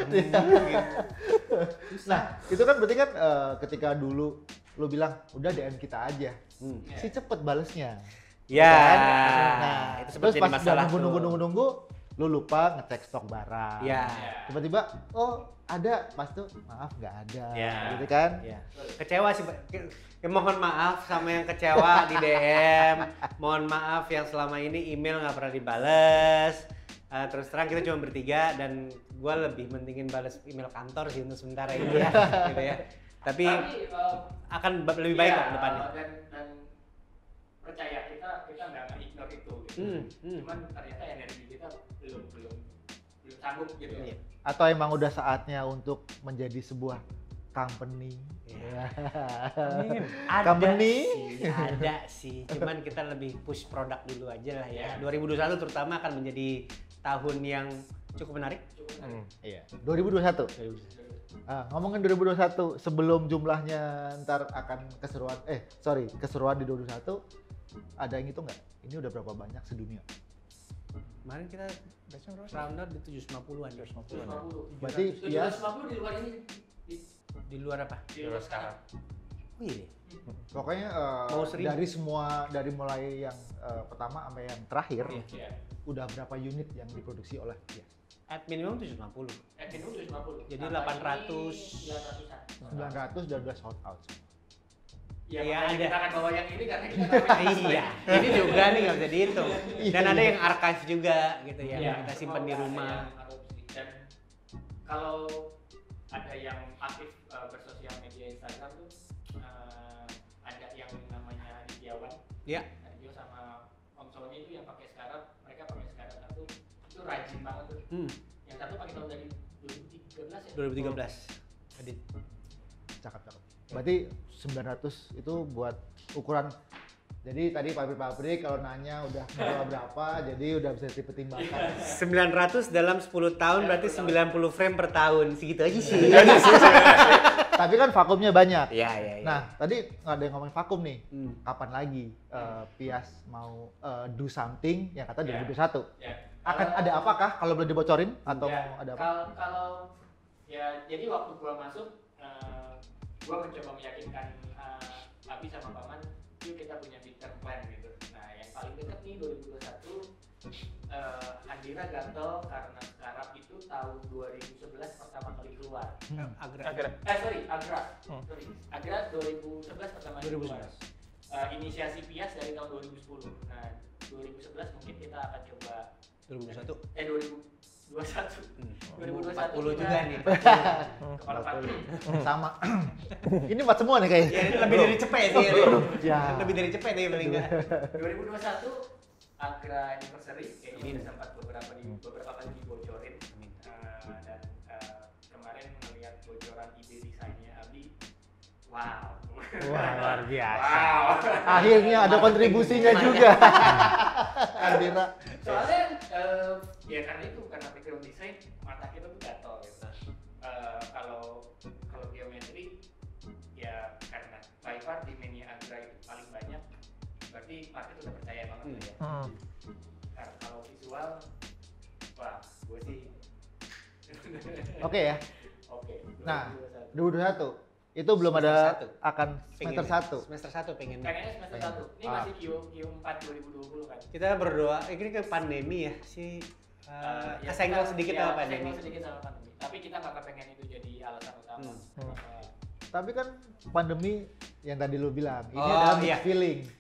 Nah, itu kan berarti kan ketika dulu lu bilang udah DM kita aja. Si cepet balesnya. Ya, Nah, itu terus seperti pas masalah udah nunggu, lu lupa ngecek stok barang. Ya, Tiba-tiba, oh ada, pas tuh maaf nggak ada, Ya. gitu kan? ya. Kecewa sih, Pak. Mohon maaf sama yang kecewa di DM. Mohon maaf yang selama ini email nggak pernah dibales. Terus terang kita cuma bertiga dan gue lebih mentingin balas email kantor sih untuk sementara ini ya, gitu ya. Tapi akan lebih baik kok ke depannya. Dan percaya kita nggak ignore itu gitu. Cuman ternyata energi kita belum sanggup gitu. Iya. Atau emang udah saatnya untuk menjadi sebuah company? Iya. Ada company? Ada sih, cuman kita lebih push produk dulu aja lah ya. 2021 terutama akan menjadi tahun yang cukup menarik. Iya. 2021. Ngomongin 2021, sebelum jumlahnya ntar akan keseruan di 2021, ada yang itu nggak? Ini udah berapa banyak sedunia? Kemarin kita round out di 750-an. 750. Berarti ya 750 di luar ini. Di luar apa? Di luar sekarang. Oh iya deh. pokoknya Mau 1000. dari mulai yang pertama sampai yang terakhir, Iya. udah berapa unit yang diproduksi oleh Pias? At minimum 750. Minimum 750. Jadi Nah, 800. ini 900-an. 900 dan udah sold out. Ya, Iya, makanya ada. kita akan bawa yang ini karena kita tahu Iya, ini juga nih nggak bisa dihitung. Dan ada yang archive juga gitu ya, Iya, kita simpan di ada rumah. yang adopsi. Dan kalau ada yang aktif bersosial media Instagram tuh ada yang namanya Adityawan. Iya. Aditya sama Om Sony itu yang pakai sekarang, mereka pakai sekarang satu itu rajin banget tuh. Yang satu pakai tahun dari 2013 ya. 2013. Adit. Cakep. Berarti 900 itu buat ukuran. Jadi tadi pabrik-pabrik kalau nanya udah berapa, jadi udah bisa dipertimbangkan. 900 dalam 10 tahun berarti 90 frame per tahun. Segitu aja sih. Tapi kan vakumnya banyak. Iya. Nah, tadi ada yang ngomongin vakum nih. Hmm. Kapan lagi Pias mau do something yang kata 2021? Ya. Akan ada apakah kalau boleh dibocorin atau Ya, mau ada apa? Kalau ya jadi waktu gua masuk gua mencoba meyakinkan Abi sama Paman, yuk kita punya big term plan gitu. Nah, yang paling dekat nih 2021 Andira gatel karena sekarang itu tahun 2011 pertama kali keluar. Agra. Agra. Agra 2011 pertama kali keluar. Inisiasi Pias dari tahun 2010. Nah, 2011 mungkin kita akan coba 2021. 2021. 2021 40 juga nih. Kepala pabrik. Sama. Ini 4 semua nih kayaknya. Ya, ini lebih dari cepet sih. Ya. Lebih dari cepet nih paling enggak. 2021 Agra Anniversary kayaknya udah sempat beberapa kali dibocorin. Dan kemarin melihat bocoran ide desainnya Abi, wow. Wah, luar biasa. Wow. Akhirnya ada kontribusinya juga. Andira. Soalnya Ya karena itu, karena background design mata kita tuh gatel gitu. Kalau geometri ya karena by far demand-nya Agra itu paling banyak, berarti market udah percaya banget tuh ya. Karena kalau visual, wah gue sih Oke ya. oke. Nah, 2021. 2021 itu belum ada Semester 1. akan semester 1. Semester 1 pengen. Pengennya semester 1. Ini masih Q4 2020 kan. Kita berdoa, ini kan pandemi ya sih. Ya, Kesenggol kita- sedikit ya, sama pandemi. kesenggol sedikit sama pandemi. Tapi kita nggak kepengen itu jadi alasan utama. Tapi kan pandemi yang tadi lu bilang, ini Oh, adalah iya.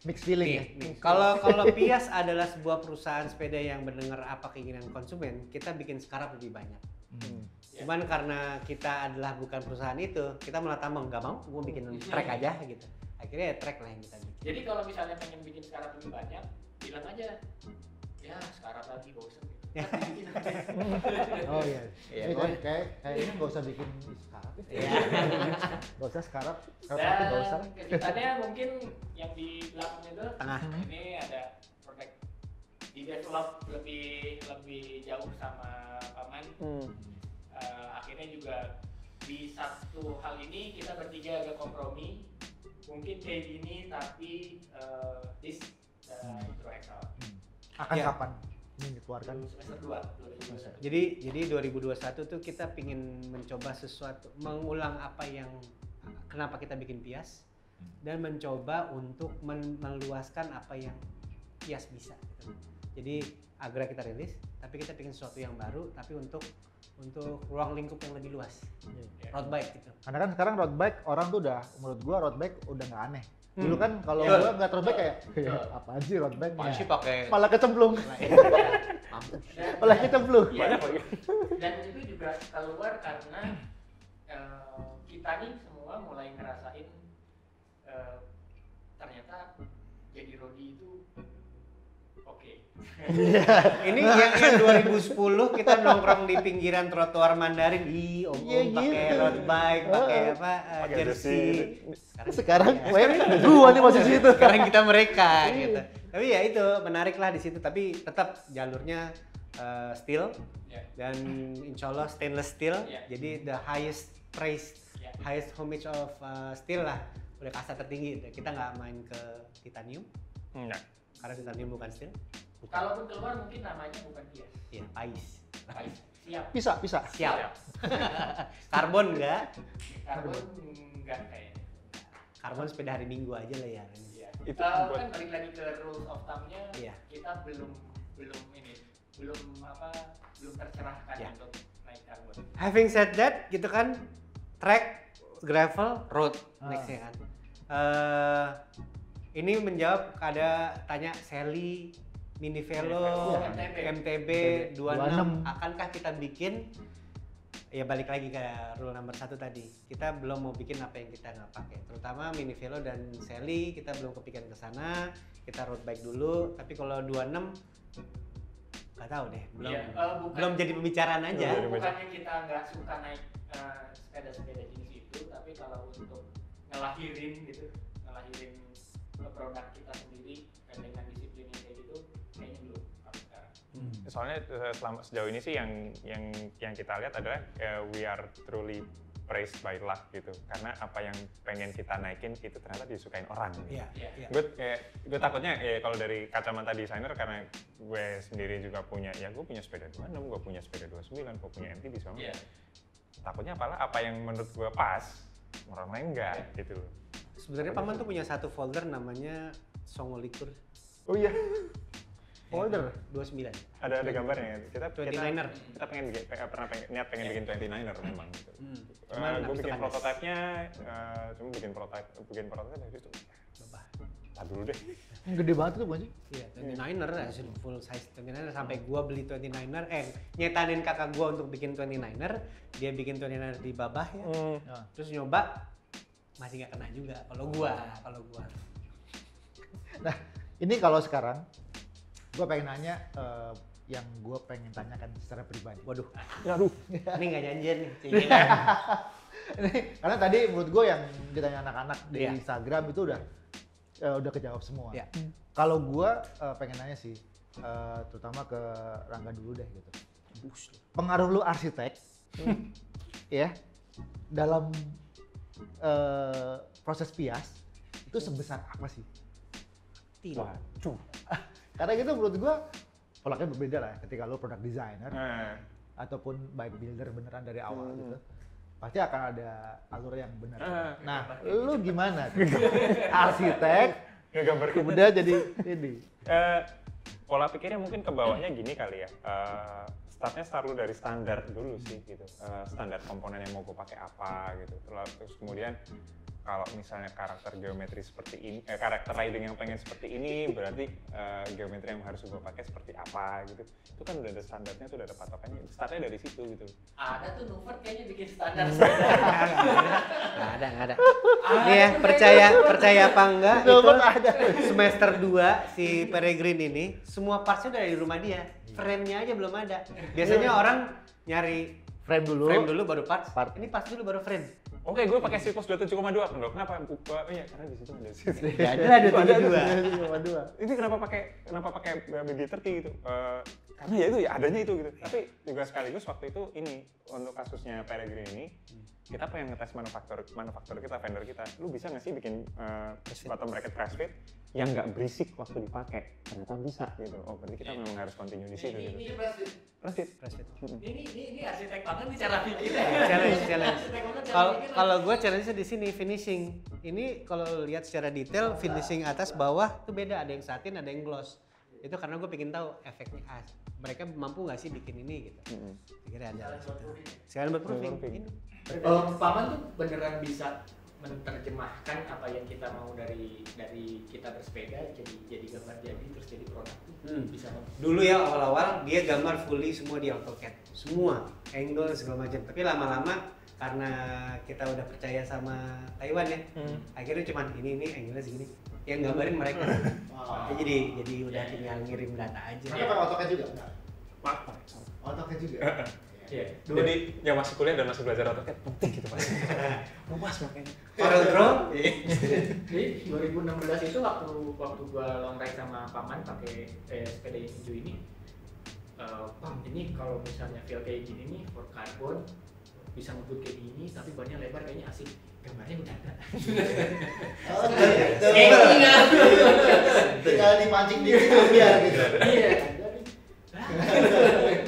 mixed feeling ya. Nih, kalau Pias adalah sebuah perusahaan sepeda yang mendengar apa keinginan konsumen, kita bikin sekarang lebih banyak. Ya. Cuman karena kita adalah bukan perusahaan itu, kita malah tambah nggak mau, gue bikin track aja gitu. Akhirnya ya track lah yang kita bikin. Jadi kalau misalnya pengen bikin sekarang lebih banyak, bilang aja, ya sekarang lagi bosen. Gitu. Bikin aja. Oh iya. Iya, Ini boleh. kayaknya nggak usah bikin sekarang. Iya. Nggak usah sekarang. Kalau Dan nggak usah. kejutannya mungkin yang di belakang itu, Tengah. ini ada produk di develop lebih jauh sama Paman. Akhirnya juga di satu hal ini kita bertiga agak kompromi, mungkin kayak gini tapi this Intro Excel Akan Ya. kapan ini dikeluarkan? semester 2 2021. Jadi 2021 tuh kita pingin mencoba sesuatu, mengulang apa yang kenapa kita bikin Pias dan mencoba untuk meluaskan apa yang Pias bisa. Gitu. Jadi Agra kita rilis, tapi kita bikin sesuatu yang baru, tapi untuk ruang lingkup yang lebih luas. Road bike gitu. Karena kan sekarang road bike orang tuh udah, menurut gua road bike udah nggak aneh. Dulu kan kalau Betul. gua nggak road bike kayak, ya, apaan sih road bike? Masih pakai Malah kecemplung. mampus. Malah kecemplung. Iya. Dan itu juga keluar karena kita nih semua mulai ngerasain ternyata jadi roadie itu oke. Ini yang 2010 kita nongkrong di pinggiran trotoar Mandarin, om Iya, pakai gitu. road bike, pakai apa Pakai jersey. Sekarang gua nih masih situ. Sekarang kita mereka gitu. Tapi ya itu menarik lah di situ. Tapi tetap jalurnya steel Ya. dan insya Allah stainless steel. Ya. Jadi the highest price, Ya. highest homage of steel lah. Udah kasta tertinggi. Kita nggak main ke titanium Enggak. karena titanium bukan steel. Kalaupun keluar mungkin namanya bukan Pias. Iya, pais. Baik, siap. Bisa. Siap. Karbon enggak? Karbon enggak kayaknya. Karbon sepeda hari Minggu aja lah ya. Iya. Itu Kan buat- balik lagi ke rules of thumb-nya, Iya. kita belum tercerahkan Iya. untuk naik karbon. Having said that, gitu kan, track, gravel, road nextnya kan. Ini menjawab ada tanya Sally, Mini Velo, MTB 26, akankah kita bikin? Ya balik lagi ke rule number 1 tadi. Kita belum mau bikin apa yang kita nggak pakai. Terutama Mini Velo dan Sally kita belum kepikiran ke sana. Kita road bike dulu. Tapi kalau 26 nggak tahu deh. Belum jadi pembicaraan aja. Bukannya kita nggak suka naik sepeda-sepeda jenis itu, tapi kalau untuk ngelahirin produk kita sendiri dengan disiplin yang kayak gitu, kayaknya belum sampai sekarang. Soalnya sejauh ini sih yang kita lihat adalah we are truly praised by luck gitu. Karena apa yang pengen kita naikin itu ternyata disukain orang. Gitu. Iya. Iya. Gue takutnya kalau dari kacamata desainer, karena gue sendiri juga punya, ya gue punya sepeda 26, gue punya sepeda 29, gue punya MTB semua. Iya. Takutnya apalah apa yang menurut gue pas, orang lain enggak gitu loh. Sebenarnya Paman tuh punya satu folder namanya Songolikur. Oh iya, Folder. 29. ada gambarnya. Kita 29er. Kita pengen bikin, niat pengen bikin 29er memang gitu. Cuman Gue habis itu bikin kandas. prototipe-nya, cuma bikin prototipe dari situ. Babah. Tar dulu deh. Gede banget itu bukan sih? Iya, 29er full size 29er sampai gua beli 29er, nyetanin kakak gua untuk bikin 29er, dia bikin 29er di Babah ya. Terus nyoba masih nggak kena juga kalau gua. Nah, ini kalau sekarang gue pengen nanya yang gue pengen tanyakan secara pribadi. Waduh, Aduh. ini nggak janjian nih. Ini karena tadi menurut gue yang ditanya anak-anak di Iya. Instagram itu udah kejawab semua. Iya. Kalau gue pengen nanya sih, terutama ke Rangga dulu deh gitu. Pengaruh lu arsitek, ya, dalam proses pias itu sebesar apa sih? Waduh. Karena gitu menurut gua polanya berbeda lah ketika lu product designer Nah, ataupun bike builder beneran dari awal gitu. Pasti akan ada alur yang benar. Nah, lu gimana? Arsitek, ngegambar kemudian jadi ini. Pola pikirnya mungkin kebawahnya gini kali ya. Startnya lu dari standar dulu sih gitu. Standar komponen yang mau gue pakai apa gitu. Terus kemudian kalau misalnya karakter geometri seperti ini, karakter riding yang pengen seperti ini, berarti geometri yang harus gue pakai seperti apa gitu. Itu kan udah ada standarnya, tuh udah ada patokannya. Startnya dari situ gitu. Ada tuh Nuvert kayaknya bikin standar. Nggak ada. Nih ya, percaya apa enggak itu semester 2 si Peregrine ini semua partsnya udah di rumah dia. Frame-nya aja belum ada. Biasanya orang nyari Frame dulu baru parts. Ini parts dulu baru frame. Oke, gue pakai siklus 27,2 kan dong. Kenapa? Iya, karena di situ ada siklus. Ya ada 2. Ini kenapa pakai BB30 gitu? Karena ya itu ya adanya itu gitu. Tapi juga sekaligus waktu itu ini untuk kasusnya Peregrine ini kita pengen ngetes manufaktur kita, vendor kita. Lu bisa nggak sih bikin bottom bracket press fit yang nggak berisik waktu dipakai? Ternyata bisa gitu. Oh, berarti kita memang harus continue di situ gitu. Ini press fit. Press fit. Ini arsitek banget nih cara pikirnya. Challenge. Kalau gue challenge-nya di sini finishing. Ini kalau lihat secara detail finishing atas bawah tuh beda, ada yang satin, ada yang gloss. Itu karena gue pengen tahu efeknya mereka mampu nggak sih bikin ini gitu. Kira ada. Sekalian buat proofing. Paman tuh beneran bisa menerjemahkan apa yang kita mau dari kita bersepeda jadi gambar jadi terus jadi produk tuh bisa banget. Dulu ya awal-awal dia gambar fully semua di AutoCAD, semua angle segala macam. Tapi lama-lama karena kita udah percaya sama Taiwan ya, akhirnya cuman ini angle-nya segini. Yang gambarin mereka. Jadi udah tinggal ngirim data aja. Kenapa AutoCAD juga? Apa? AutoCAD juga. Iya. Jadi yang masih kuliah dan masih belajar AutoCAD penting gitu Pak. Luas makanya. Corel Draw. Jadi 2016 itu waktu gua long ride sama Paman pakai sepeda yang hijau ini, Pam ini kalau misalnya feel kayak gini nih for carbon bisa ngebut kayak gini tapi bannya lebar kayaknya asik. Gambarnya udah ada. Tinggal dipancing dikit biar gitu. Iya.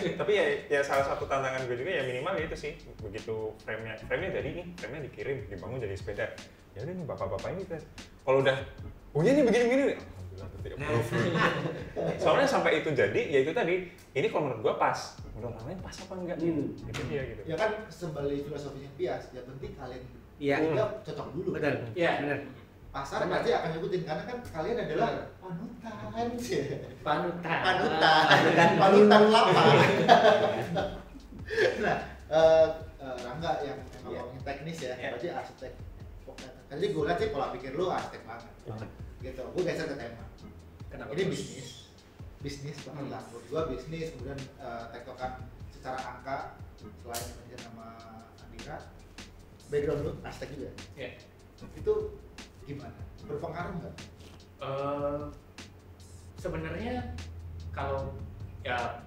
Tapi ya salah satu tantangan gue juga ya minimal itu sih, begitu frame-nya jadi nih, frame-nya dikirim, dibangun jadi sepeda. Ya udah nih bapak-bapak ini tes. Kalau udah punya nih begini-begini nih, alhamdulillah berarti approve. Soalnya sampai itu jadi, ya itu tadi, ini kalau menurut gue pas. Menurut orang lain pas apa enggak gitu. Itu dia gitu. Ya kan sembali filosofinya pias, ya penting kalian cocok dulu. Benar. Iya. Benar. Pasar pasti akan nyebutin karena kan kalian adalah panutan lama. Nah, Rangga yang emang ngomongin teknis ya, berarti arsitek. Tadi gue lihat sih pola pikir lu arsitek banget. Gitu. Gue geser ke tema. Kenapa? Ini bisnis banget lah. Menurut gue bisnis, kemudian tektokan secara angka selain manajer sama Andira, background lu arsitek juga. Iya. Itu gimana? Berpengaruh nggak? Sebenarnya kalau ya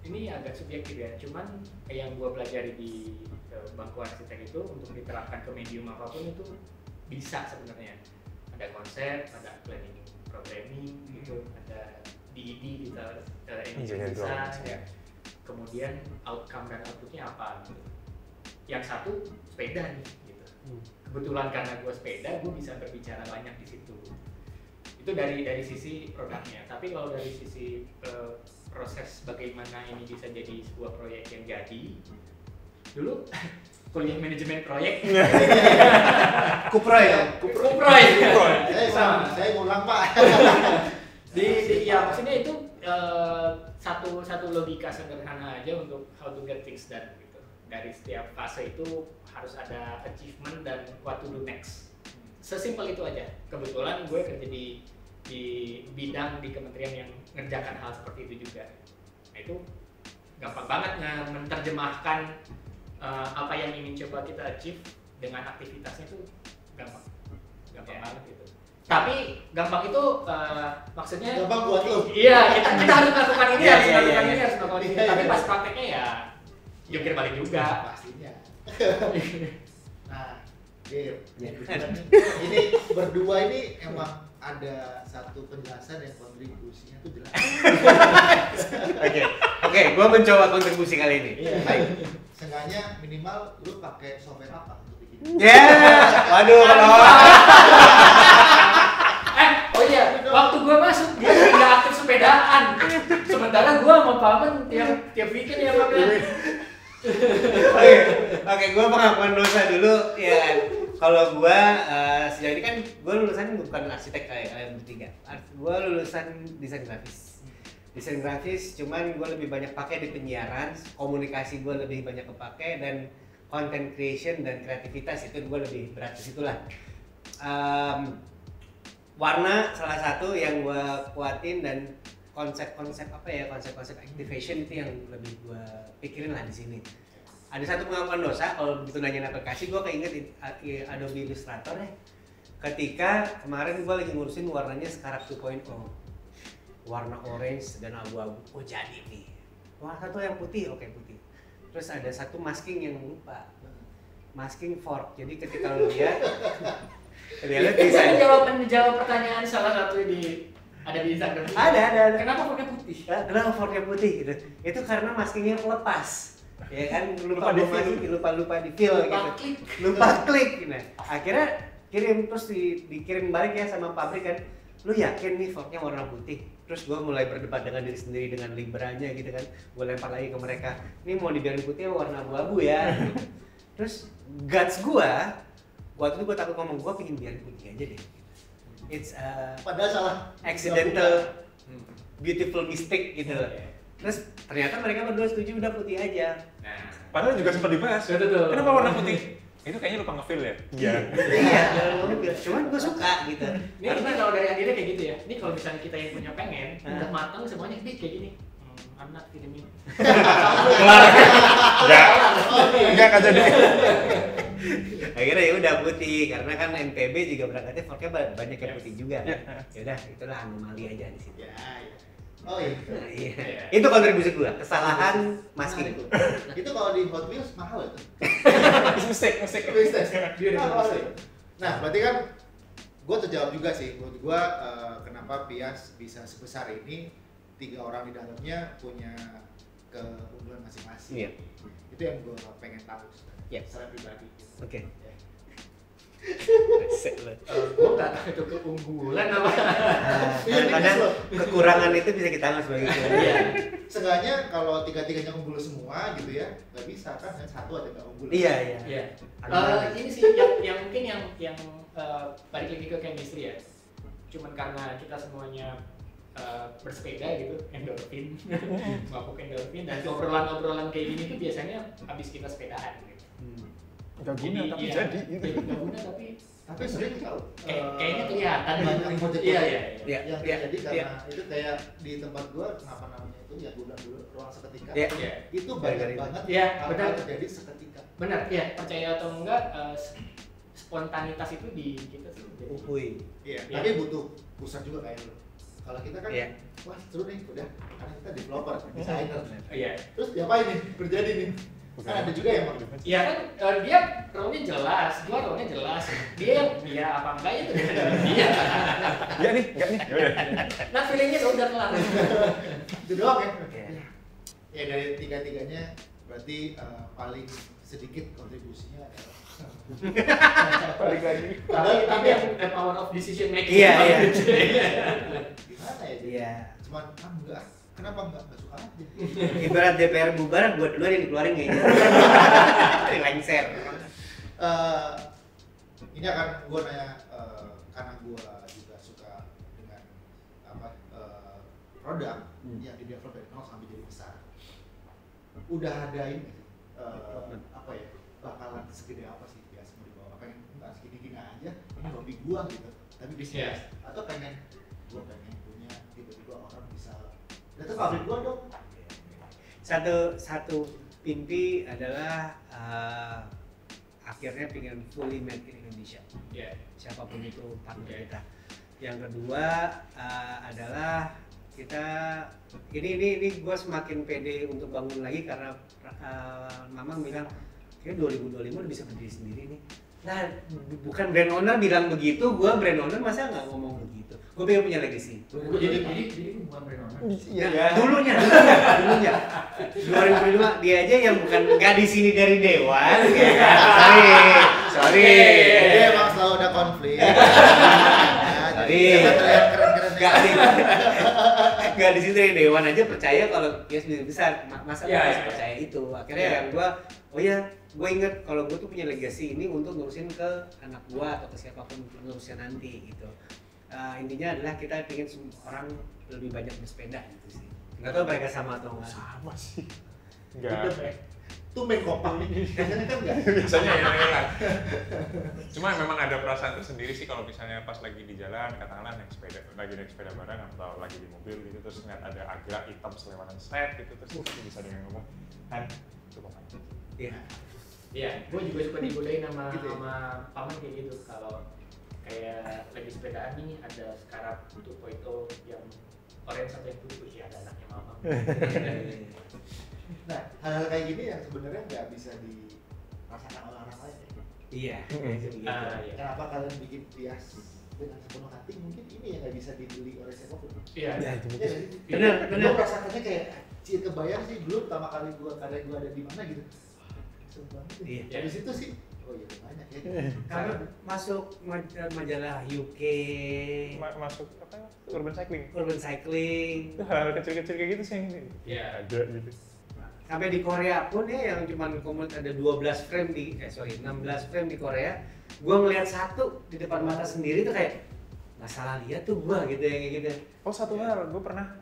ini agak subjektif ya, cuman yang gue pelajari di bangku arsitek itu untuk diterapkan ke medium apapun itu bisa sebenarnya. Ada konsep, ada planning programming gitu, ada DED kita engineering design, kemudian outcome dan outputnya apa gitu. Yang satu sepeda nih gitu. Kebetulan karena gue sepeda, gue bisa berbicara banyak di situ. Itu dari sisi produknya. Tapi kalau dari sisi proses bagaimana ini bisa jadi sebuah proyek yang jadi, dulu kuliah manajemen proyek. Kuproy. Saya ngulang Pak. Ya maksudnya itu satu logika sederhana aja untuk how to get things done gitu. Dari setiap fase itu harus ada achievement dan what to do next. Sesimpel itu aja. Kebetulan gue kerja di bidang di kementerian yang ngerjakan hal seperti itu juga. Nah, itu gampang banget menerjemahkan apa yang ingin coba kita achieve dengan aktivitasnya itu gampang banget gitu. Tapi gampang itu maksudnya Gampang buat lo. Iya, kita harus melakukan ini, Iya, harus iya, melakukan iya. ini, harus melakukan ini. Iya, Tapi iya. pas prakteknya ya jungkir balik juga. Pastinya. Nah, Dir, Ya. ini berdua ini emang ada satu penjelasan yang kontribusinya tuh jelas. Oke, gue mencoba kontribusi kali ini. Iya. Baik. Seenggaknya minimal lu pakai software apa untuk bikin? Ya, waduh, kalau Oh iya, waktu gua masuk dia nggak aktif sepedaan. Sementara gua sama Paman tiap weekend ya Pak ya. Oke, gue pengakuan dosa dulu ya kan. Kalau gue sejauh ini kan gue lulusan bukan arsitek kayak kalian bertiga. Gue lulusan desain grafis. Desain grafis, cuman gue lebih banyak pakai di penyiaran, komunikasi gue lebih banyak kepake dan content creation dan kreativitas itu gue lebih berat di situ lah. Warna salah satu yang gue kuatin dan konsep-konsep activation itu yang lebih gue pikirin lah di sini. Ada satu pengakuan dosa kalau begitu nanyain aplikasi, gue keinget Adobe Illustrator ya. Ketika kemarin gue lagi ngurusin warnanya Scarab 2.0, warna orange dan abu-abu, oh jadi nih. Warna satu yang putih, oke putih. Terus ada satu masking yang lupa, masking fork. Jadi ketika lo lihat, lihat desain. Menjawab pertanyaan salah satu ada di Instagram. Ada. Kenapa pakai putih? Kenapa forknya putih gitu? Itu karena maskingnya lepas. Ya kan lupa di fill gitu. Lupa klik. Nah, akhirnya kirim terus dikirim balik ya sama pabrik kan. Lu yakin nih forknya warna putih? Terus gue mulai berdebat dengan diri sendiri dengan Libranya gitu kan. Gue lempar lagi ke mereka. Ini mau dibiarin putih warna abu-abu ya. Terus guts gue waktu itu gue takut ngomong, gue pengen biarin putih aja deh. It's Padahal salah. accidental beautiful mistake gitu loh. Terus ternyata mereka berdua setuju udah putih aja. Padahal juga sempat dibahas. Betul. Kenapa warna putih? Itu kayaknya lupa nge-fill ya? Iya, cuman gue suka gitu. Ini kalau dari Andira kayak gitu ya. Ini kalau misalnya kita yang punya pengen, udah matang semuanya ini kayak gini. I'm not feeling you. Enggak jadi. Akhirnya ya udah putih karena kan NPB juga berangkatnya forknya banyak yang putih juga. Ya udah itulah anomali aja di situ. Ya. Oh iya. Iya. Itu kontribusi gua, kesalahan masking. Itu kalau di Hot Wheels mahal itu. Mistake. Dia Nah, berarti kan gue terjawab juga sih. Menurut gue kenapa Pias bisa sebesar ini, 3 orang di dalamnya punya keunggulan masing-masing. Iya. Itu yang gue pengen tahu Iya. secara pribadi. Oke. Gue nggak tahu itu keunggulan apa. Kadang kekurangan itu bisa kita anggap sebagai kekurangan. Iya. Seenggaknya kalau 3-3-nya unggul semua gitu ya, nggak bisa kan satu ada nggak unggul. Iya. Iya. Ada Ini sih yang mungkin yang balik lagi ke chemistry ya. Cuman karena kita semuanya bersepeda gitu, endorfin, mabuk endorfin, dan obrolan kayak gini tuh biasanya habis kita sepedaan gitu. Gak guna tapi iya, jadi gitu. Gak guna Tapi sering tahu. kayaknya kelihatan. Banyak project Iya. yang terjadi karena itu kayak di tempat gua kenapa namanya itu ya gua bilang dulu ruang seketika. Iya. Itu banyak banget Iya, hal-hal benar. terjadi seketika. Benar, ya percaya atau enggak spontanitas itu di kita sih. Uhuy. Iya. Iya. Tapi butuh pusat juga kayak lo. Kalau kita kan, Iya. wah seru nih, udah karena kita developer, designer. Iya. Terus diapain nih? Berjadi nih. Kan ada juga yang Iya kan dia role-nya jelas, gua role-nya jelas. Dia yang iya apa enggak itu dia. Enggak nih. Yaudah. Nah feelingnya udah kelar. itu doang ya. Oke. Ya dari tiga-tiganya berarti paling sedikit kontribusinya adalah Balik lagi. Tapi yang the power of decision making. Iya. gimana ya? Iya. Cuman enggak. Kenapa enggak suka aja? Ibarat DPR bubar, buat duluan yang dikeluarin kayaknya. Lengser. Ini akan gue nanya karena gue juga suka dengan produk yang di develop dari nol sampai jadi besar. Udah ada ini apa ya, bakalan segede apa sih biasa mau dibawa? Pengen enggak segini-gini aja, ini hobi gue gitu. Tapi bisnis atau pengen gue pengen punya tiba-tiba orang bisa datang pabrik gue dong. Satu mimpi adalah akhirnya pengen fully made in Indonesia. Iya. Siapapun itu partner kita. Yang kedua adalah kita ini gue semakin pede untuk bangun lagi karena Mamang bilang kayak 2025 udah bisa berdiri sendiri nih. Nah, bukan brand owner bilang begitu, gue brand owner masa nggak ngomong begitu. Gue pengen punya legacy. Jadi bukan brand owner. Ya, dulunya. 2025 dia aja yang bukan nggak di sini dari Dewan. Sorry. Jadi emang selalu ada konflik. Jadi terlihat keren-keren. Nggak di sini dari Dewan aja percaya kalau dia sendiri besar. Masa gue masih percaya itu. Akhirnya yang gue, oh ya, gue inget kalau gue tuh punya legacy ini untuk ngurusin ke anak gue atau ke siapapun ngurusnya nanti gitu. Intinya adalah kita ingin orang lebih banyak bersepeda gitu sih. Nggak tahu mereka sama atau enggak. Sama sih. Enggak. Tumben kompak nih. Biasanya kan enggak. Biasanya enak. Cuma memang ada perasaan tersendiri sih kalau misalnya pas lagi di jalan, katakanlah naik sepeda bareng atau lagi di mobil gitu, terus ngeliat ada Agra hitam selewatan set gitu, terus bisa dengan ngomong, kan cukup aja. Iya, gue juga suka digodain sama paman kayak gitu. Kalau kayak lagi sepedaan nih ada Scarab 2.0 yang orange atau yang putih, ya ada anaknya Mamang. Nah, hal-hal kayak gini yang sebenarnya nggak bisa dirasakan oleh orang lain ya. Iya. Kenapa kalian bikin Pias dengan sepenuh hati? Mungkin ini yang nggak bisa dibeli oleh siapapun. Iya. Benar. Gue merasakannya kayak kebayang sih dulu pertama kali gue ada di mana gitu. Iya. Dari situ sih. Oh iya banyak ya. Karena masuk majalah UK, Masuk apa ya? Urban cycling. Hal kecil-kecil kayak gitu sih yang ini. Iya. Ada gitu. Sampai di Korea pun ya yang cuma ada 16 frame 16 frame di Korea. Gua ngelihat satu di depan mata sendiri tuh kayak nggak salah lihat tuh gua gitu ya kayak gitu. Oh satu hal, gue pernah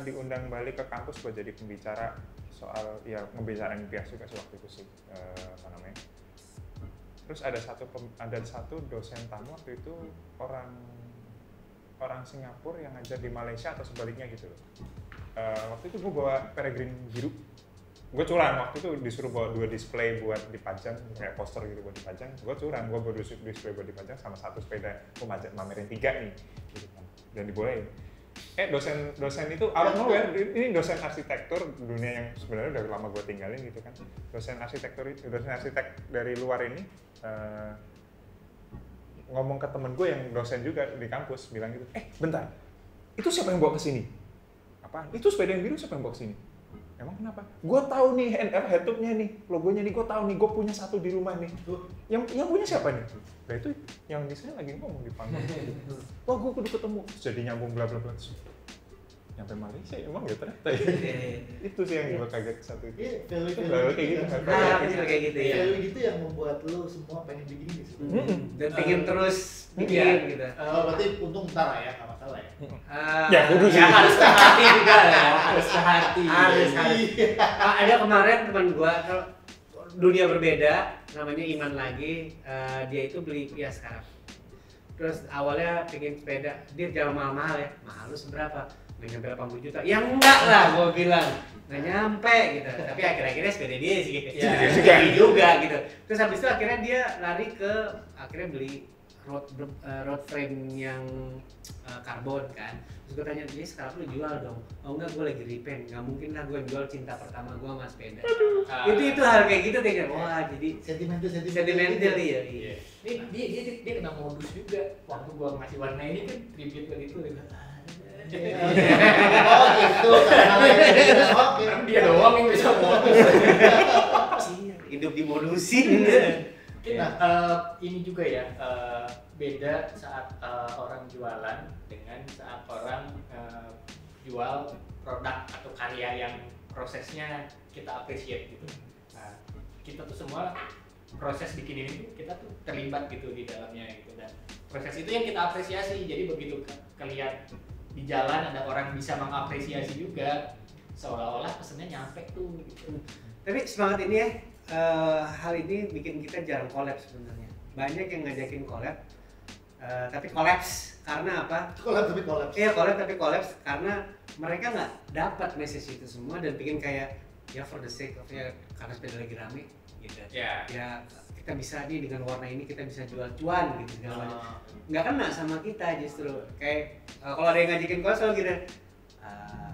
diundang balik ke kampus buat jadi pembicara soal ya ngebicarain Pias juga sih waktu itu sih apa namanya. Terus ada satu dosen tamu waktu itu orang Singapura yang ngajar di Malaysia atau sebaliknya gitu loh. Waktu itu gue bawa peregrine biru. Gue curang, waktu itu disuruh bawa 2 display buat dipajang, kayak poster gitu buat dipajang. Gue curang, gue bawa 2 display buat dipajang sama 1 sepeda. Gue mamerin 3 nih, gitu kan. Dan dibolehin. Dosen itu out of nowhere, ini dosen arsitektur dunia yang sebenarnya udah lama gue tinggalin gitu kan. Dosen arsitek dari luar ini ngomong ke temen gue yang dosen juga di kampus, bilang gitu, bentar, itu siapa yang bawa kesini? Apaan? Itu sepeda yang biru siapa yang bawa kesini? Emang kenapa? Gue tahu nih headtube-nya nih, logonya nih, gue tahu nih, gue punya 1 di rumah nih. Yang punya siapa nih? Nah itu yang di sini lagi ngomong di panggung. Wah gue kudu ketemu, jadi nyambung bla bla bla. Nyampe Malaysia emang ya ternyata ya. Itu sih yang gue kaget satu itu. Value kayak gitu. Kayak gitu ya. Value gitu yang membuat lu semua pengen bikin ini sih. Dan pengen terus bikin gitu. Berarti untung ntar lah ya, nggak masalah ya. Ya kudu sih. Ya harus ke hati juga ya. Harus ke hati. Harus. Ada kemarin teman gua kalau dunia berbeda, namanya Iman lagi, dia itu beli Pias sekarang. Terus awalnya pengen sepeda, dia jangan mahal-mahal ya. Mahal lu seberapa? Nggak nyampe 80 juta. Ya enggak lah gua bilang. Nggak nyampe gitu. Tapi akhirnya sepeda dia sih gitu. Ya, juga gitu. Terus habis itu akhirnya dia lari ke beli road frame yang karbon kan. Terus gue tanya, dia sekarang lu jual dong? Oh enggak, gue lagi repaint. Nggak mungkin lah gue jual cinta pertama gue sama sepeda. Itu hal kayak gitu deh. Wah jadi sentimental ya. Iya. Dia kena modus juga. Waktu gue ngasih warna ini kan tribute ke itu. Oh gitu, oke. Dia doang yang bisa modus. Hidup dimodusin. Nah, ini juga ya, beda saat orang jualan dengan saat orang jual produk atau karya yang prosesnya kita appreciate gitu. Nah, kita tuh semua proses bikin ini tuh kita tuh terlibat gitu di dalamnya gitu, dan proses itu yang kita apresiasi. Jadi begitu kalian di jalan ada orang bisa mengapresiasi juga, seolah-olah pesennya nyampe tuh gitu. Tapi semangat ini ya, hal ini bikin kita jarang collab sebenarnya. Banyak yang ngajakin collab, tapi collapse karena apa? Collab tapi collapse karena mereka nggak dapat message itu semua dan bikin kayak ya for the sake of ya karena sepeda lagi rame, gitu. Ya. Ya kita bisa nih dengan warna ini kita bisa jual cuan gitu segala macam. Nggak kena sama kita justru. Kayak kalau ada yang ngajakin gua selalu gitu.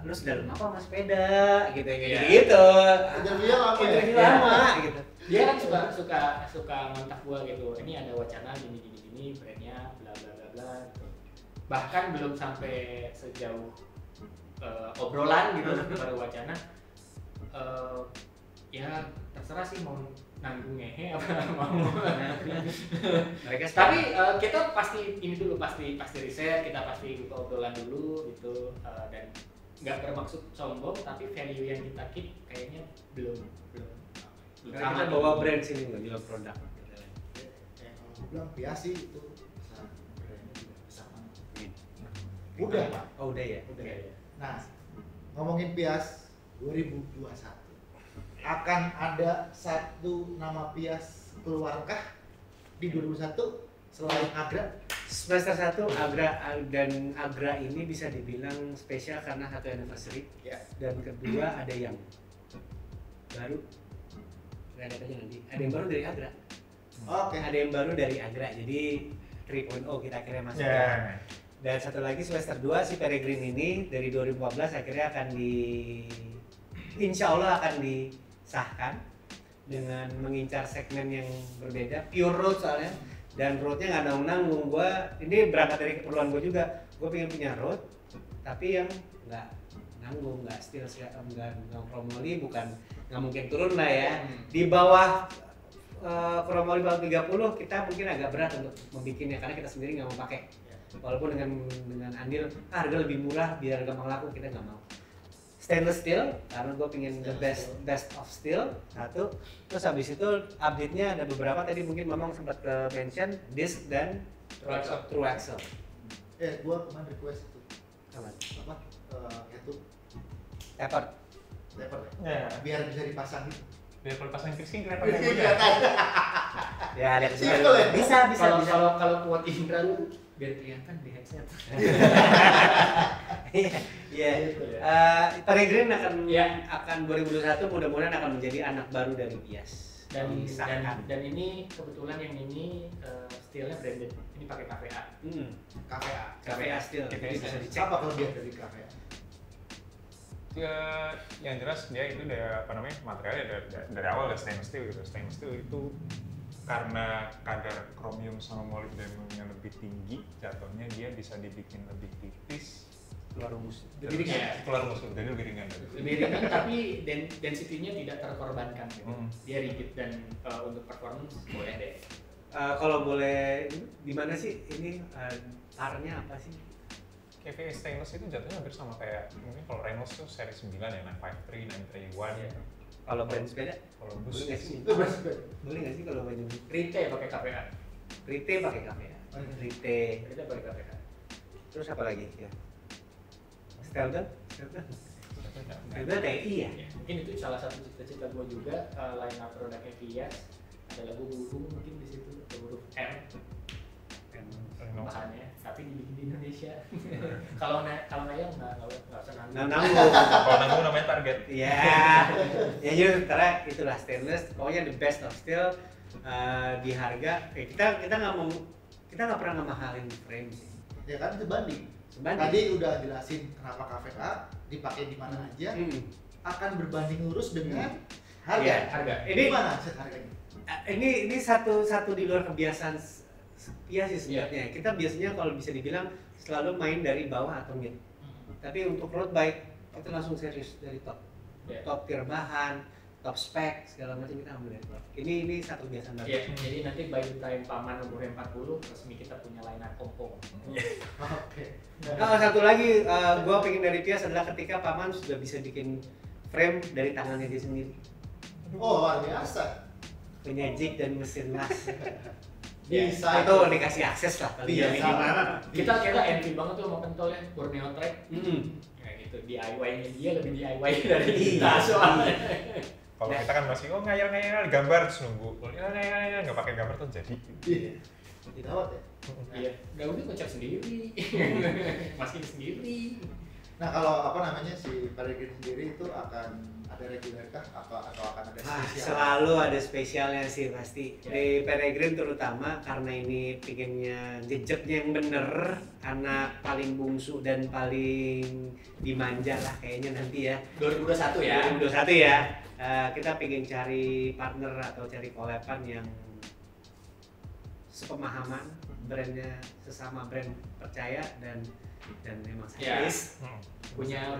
Lu sedang apa mas sepeda gitu gitu. Interviewnya lama ya? Interview lama gitu. Dia kan suka ngontak gua gitu. Ini ada wacana gini brandnya bla bla bla bla gitu. Bahkan belum sampai sejauh obrolan gitu baru wacana. Ya terserah sih mau nanggung ngehe apa mau. Mereka Tapi kita pasti ini dulu pasti riset, kita pasti buka obrolan dulu gitu dan nggak bermaksud sombong tapi value yang kita keep kayaknya belum kita bawa brand sini nggak jual produk. Kayak kalau gue bilang Pias sih itu bisa brandnya juga besar banget. Udah Pak. Oh udah ya. Udah. Oke. Nah, ngomongin Pias 2021 akan ada satu nama Pias keluarkah di 2021 selain Agra? Semester 1 Agra ini bisa dibilang spesial karena 1 anniversary. Ya. Dan kedua ada yang baru. Ada aja nanti. Ada yang baru dari Agra. Oke. Ada yang baru dari Agra. Jadi 3.0 kita akhirnya masuk. Dan satu lagi semester 2 si Peregrine ini dari 2014 akhirnya akan insya Allah akan disahkan dengan mengincar segmen yang berbeda, pure road soalnya, dan roadnya nggak nanggung. Gue ini berangkat dari keperluan gue juga, gue pengen punya road tapi yang nggak nanggung, nggak steel, nggak kromoli, bukan nggak mungkin turun lah ya. Di bawah kromoli bawah 30 kita mungkin agak berat untuk membikinnya karena kita sendiri nggak mau pakai. Walaupun dengan andil harga lebih murah biar gampang laku, kita nggak mau. Stainless steel karena gue pengen the best of steel satu. Terus habis itu update-nya ada beberapa, tadi mungkin Mamang sempat ke mention disc dan true axle. Gue kemarin request itu Apa? itu Tapered. taper Ya. biar bisa dipasang gitu. Biar kalau pasang piercing kelihatan Iya, punya. kelihatan. Ya ada Simple ya? bisa. Kalau kuat Indra tuh biar kelihatan di headset. Iya. Gitu ya. Peregrine akan Ya. akan 2021 mudah-mudahan akan menjadi anak baru dari Pias. Disahkan. Dan ini kebetulan yang ini steelnya branded. Ini pakai KVA. KPA. KVA steel. Jadi bisa dicek. Apa kelebihan dari KPA? Yang jelas dia itu materialnya dari awal udah stainless steel gitu. Stainless steel itu karena kadar kromium sama molybdenumnya lebih tinggi, jatuhnya dia bisa dibikin lebih tipis, Keluar rumus. Lebih ringan. keluar rumus, jadi lebih ringan. Lebih ringan tapi density-nya tidak terkorbankan gitu. Dia rigid dan untuk performance boleh deh. Kalau boleh, di mana sih ini parnya apa sih? KVA stainless itu jatuhnya hampir sama kayak mungkin kalau Reynolds tuh seri 9 ya, 953, 931 Iya. Kalau brand sepeda? Kalau Boleh bus nggak sih? Itu bersebut. Boleh nggak sih kalau baju Rite pakai KVA. Rite pakai KVA? Rite. Rite pakai KVA. Terus apa lagi ya? Stelden? Stelden TI ya? Ya, mungkin itu salah satu cita-cita gue juga line up produknya Pias. Ada lagu burung mungkin di situ, huruf M bahannya, tapi dibikin di Indonesia. Kalau Naya nggak usah nanggung. Nanggung. Kalau nanggung namanya target. Ya, ya jadi karena itulah stainless. Pokoknya the best of steel di harga. Kita nggak pernah ngemahalin frame sih. Ya kan itu banding. Sebanding. Tadi udah jelasin kenapa KVA dipakai di mana aja, akan berbanding lurus dengan harga. Iya, harga. Ini mana set harganya? Ini satu di luar kebiasaan Pias sih sebenarnya. Kita biasanya kalau bisa dibilang selalu main dari bawah atau mid. Tapi untuk road bike kita langsung serius dari top. Yeah. Top tier bahan, top spek, segala macam kita ambil dari top. Ini satu kebiasaan baru. Ya, jadi nanti by the time Paman umurnya 40, resmi kita punya line up Kompo. Oke. Nah, satu lagi gua pengen dari Pias adalah ketika Paman sudah bisa bikin frame dari tangannya dia sendiri. Oh, luar biasa. Punya jig dan mesin las. Bisa Itu dikasih akses lah kali ya Bisa. minimal. Kita envy banget tuh sama pentolnya, Borneo Track. Kayak gitu, DIY-nya dia lebih DIY dari kita soalnya. Kalau kita kan masih ngayal-ngayal gambar terus nunggu. Ngayal-ngayal nggak pakai gambar tuh jadi. Iya. Gawat ya. Iya, gak udah kocak sendiri, maskin sendiri. Nah kalau apa namanya si Peregrine sendiri itu akan ada reguler kah atau akan ada spesial? Selalu ada spesialnya sih pasti. Di Peregrine terutama karena ini pinginnya jejaknya yang bener, anak paling bungsu dan paling dimanja lah kayaknya nanti ya. 2021 ya. 2021 ya. Kita pengen cari partner atau cari collab-an yang sepemahaman, brandnya sesama brand percaya dan memang serius. Punya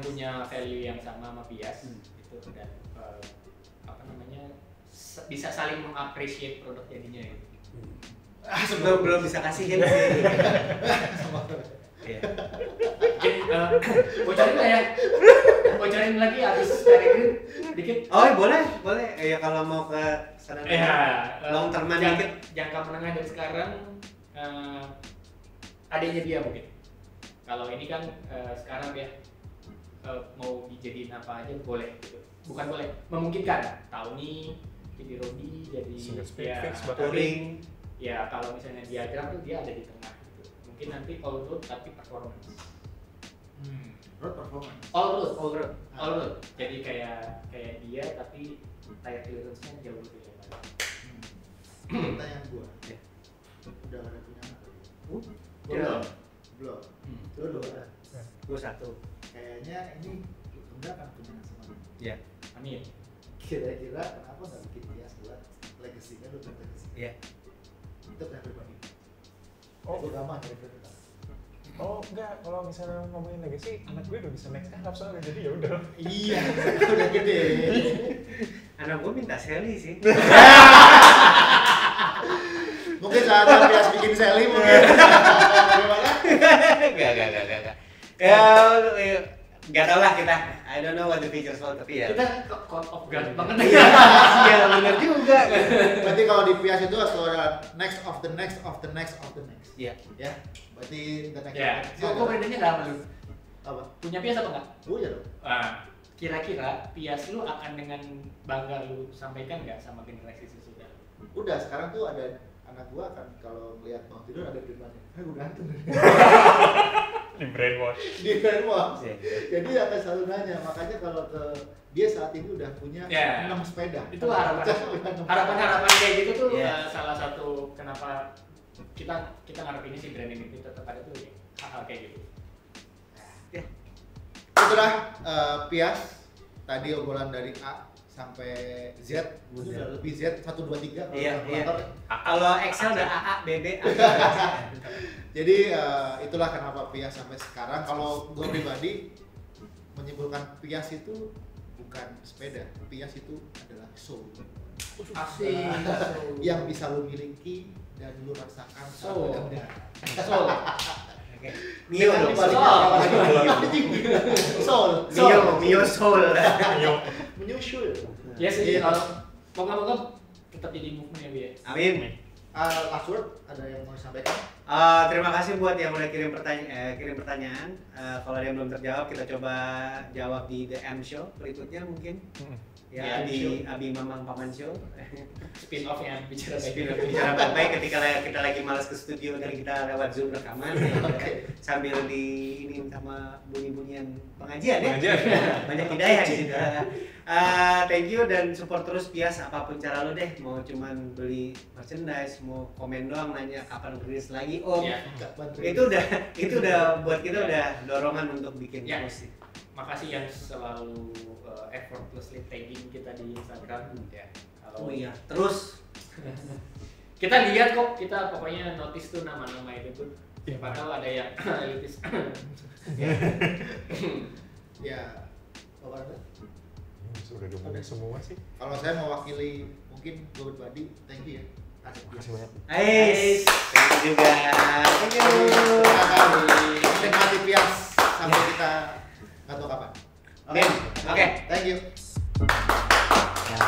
value yang sama sama Pias itu dan bisa saling mengapresiasi produk jadinya gitu. Belum bisa kasihin sih. Iya. Bocorin lah ya. Bocorin lagi habis Peregrine dikit. Oh boleh. Ya kalau mau ke sana long terman dikit. Jangka menengah dari sekarang adanya dia mungkin. Kalau ini kan sekarang ya mau dijadiin apa aja boleh gitu. Bukan boleh, memungkinkan. Tawny, jadi Rodi, jadi Single speed, ya, fix, touring. ya kalau misalnya diagram tuh dia ada di tengah gitu. Mungkin nanti all road tapi performance. Road performance. All road. Jadi kayak dia tapi tire clearance-nya jauh lebih lebar. Pertanyaan gua. Ya. Udah ada punya anak? Ya. Belum. Lu udah. Gue satu. Kayaknya ini udah akan punya anak semua. Iya. Amin. Kira-kira kenapa nggak bikin Pias buat legacy-nya lu buat legacy? Iya. Itu plan pribadi. Oh. Itu gampang dari pribadi. Oh enggak, kalau misalnya ngomongin legacy, anak gue udah bisa naik Arab soalnya, jadi ya udah. Iya, udah gede. Anak gue minta Sally sih. Mungkin saatnya Pias bikin Sally mungkin. Bagaimana? Enggak. Ya, nggak tahu lah kita. I don't know what the future holds tapi ya. Kita code of guard banget. Iya, benar juga. Berarti kalau di Pias itu ada next of the next. Iya. Ya, berarti the next. Ya, kok brandnya nggak apa lu? Apa? Punya Pias apa nggak? Punya dong. Kira-kira Pias lu akan dengan bangga lu sampaikan nggak sama generasi sesudah? Udah, sekarang tuh ada anak gua kan kalau ngeliat bangun tidur ada di depannya. Gua ganteng. Di brainwash. Di brainwash. Iya. Jadi akan selalu nanya, makanya kalau ke dia saat ini udah punya 6 sepeda. Itu harapan kayak gitu tuh Yeah. salah satu kenapa kita ngarep ini sih brand ini tetap ada tuh ya, hal-hal kayak gitu. Itulah Pias tadi obrolan dari A sampai Z, itu udah lebih Z 1 2 3 kalau Iya. kalkulator. Kalau Excel udah AA, BB. Jadi itulah kenapa Pias sampai sekarang. Kalau gue pribadi menyimpulkan Pias itu bukan sepeda, Pias itu adalah soul. Asik. Yang bisa lu miliki dan lu rasakan Soul. saat Soul. Mio dong. Soul. Mio Soul. Menyusul. Ya sih, Iya. kalau moga-moga tetap jadi movement ya, Bi. Amin. Last word ada yang mau disampaikan? Terima kasih buat yang udah kirim pertanyaan. Kalau ada yang belum terjawab, kita coba jawab di The M Show berikutnya mungkin. Ya, Yeah, di Abi Mamang Paman Show. Spin off yang bicara Spin off bicara baik ketika kita lagi malas ke studio dan kita lewat Zoom rekaman ya, sambil di ini sama bunyi-bunyian pengajian ya. Banyak hidayah di situ. Thank you dan support terus Pias apapun cara lo deh, mau cuman beli merchandise, mau komen doang nanya kapan rilis lagi. Ya. Itu udah buat kita udah dorongan untuk bikin Ya. terus sih. Makasih yang selalu effortlessly tagging kita di Instagram ya. Kalau iya, terus kita lihat kok, kita pokoknya notice tuh nama-nama itu tuh. Siapa tahu ada yang elitis. Ya, Bapak Anda? Sudah ngomongin semua sih. Kalau saya mewakili mungkin gue pribadi, thank you ya. Makasih banyak. Ais, thank you juga. Thank you. Menikmati Pias sampai kita nggak tahu kapan. Oke. Thank you. Ya.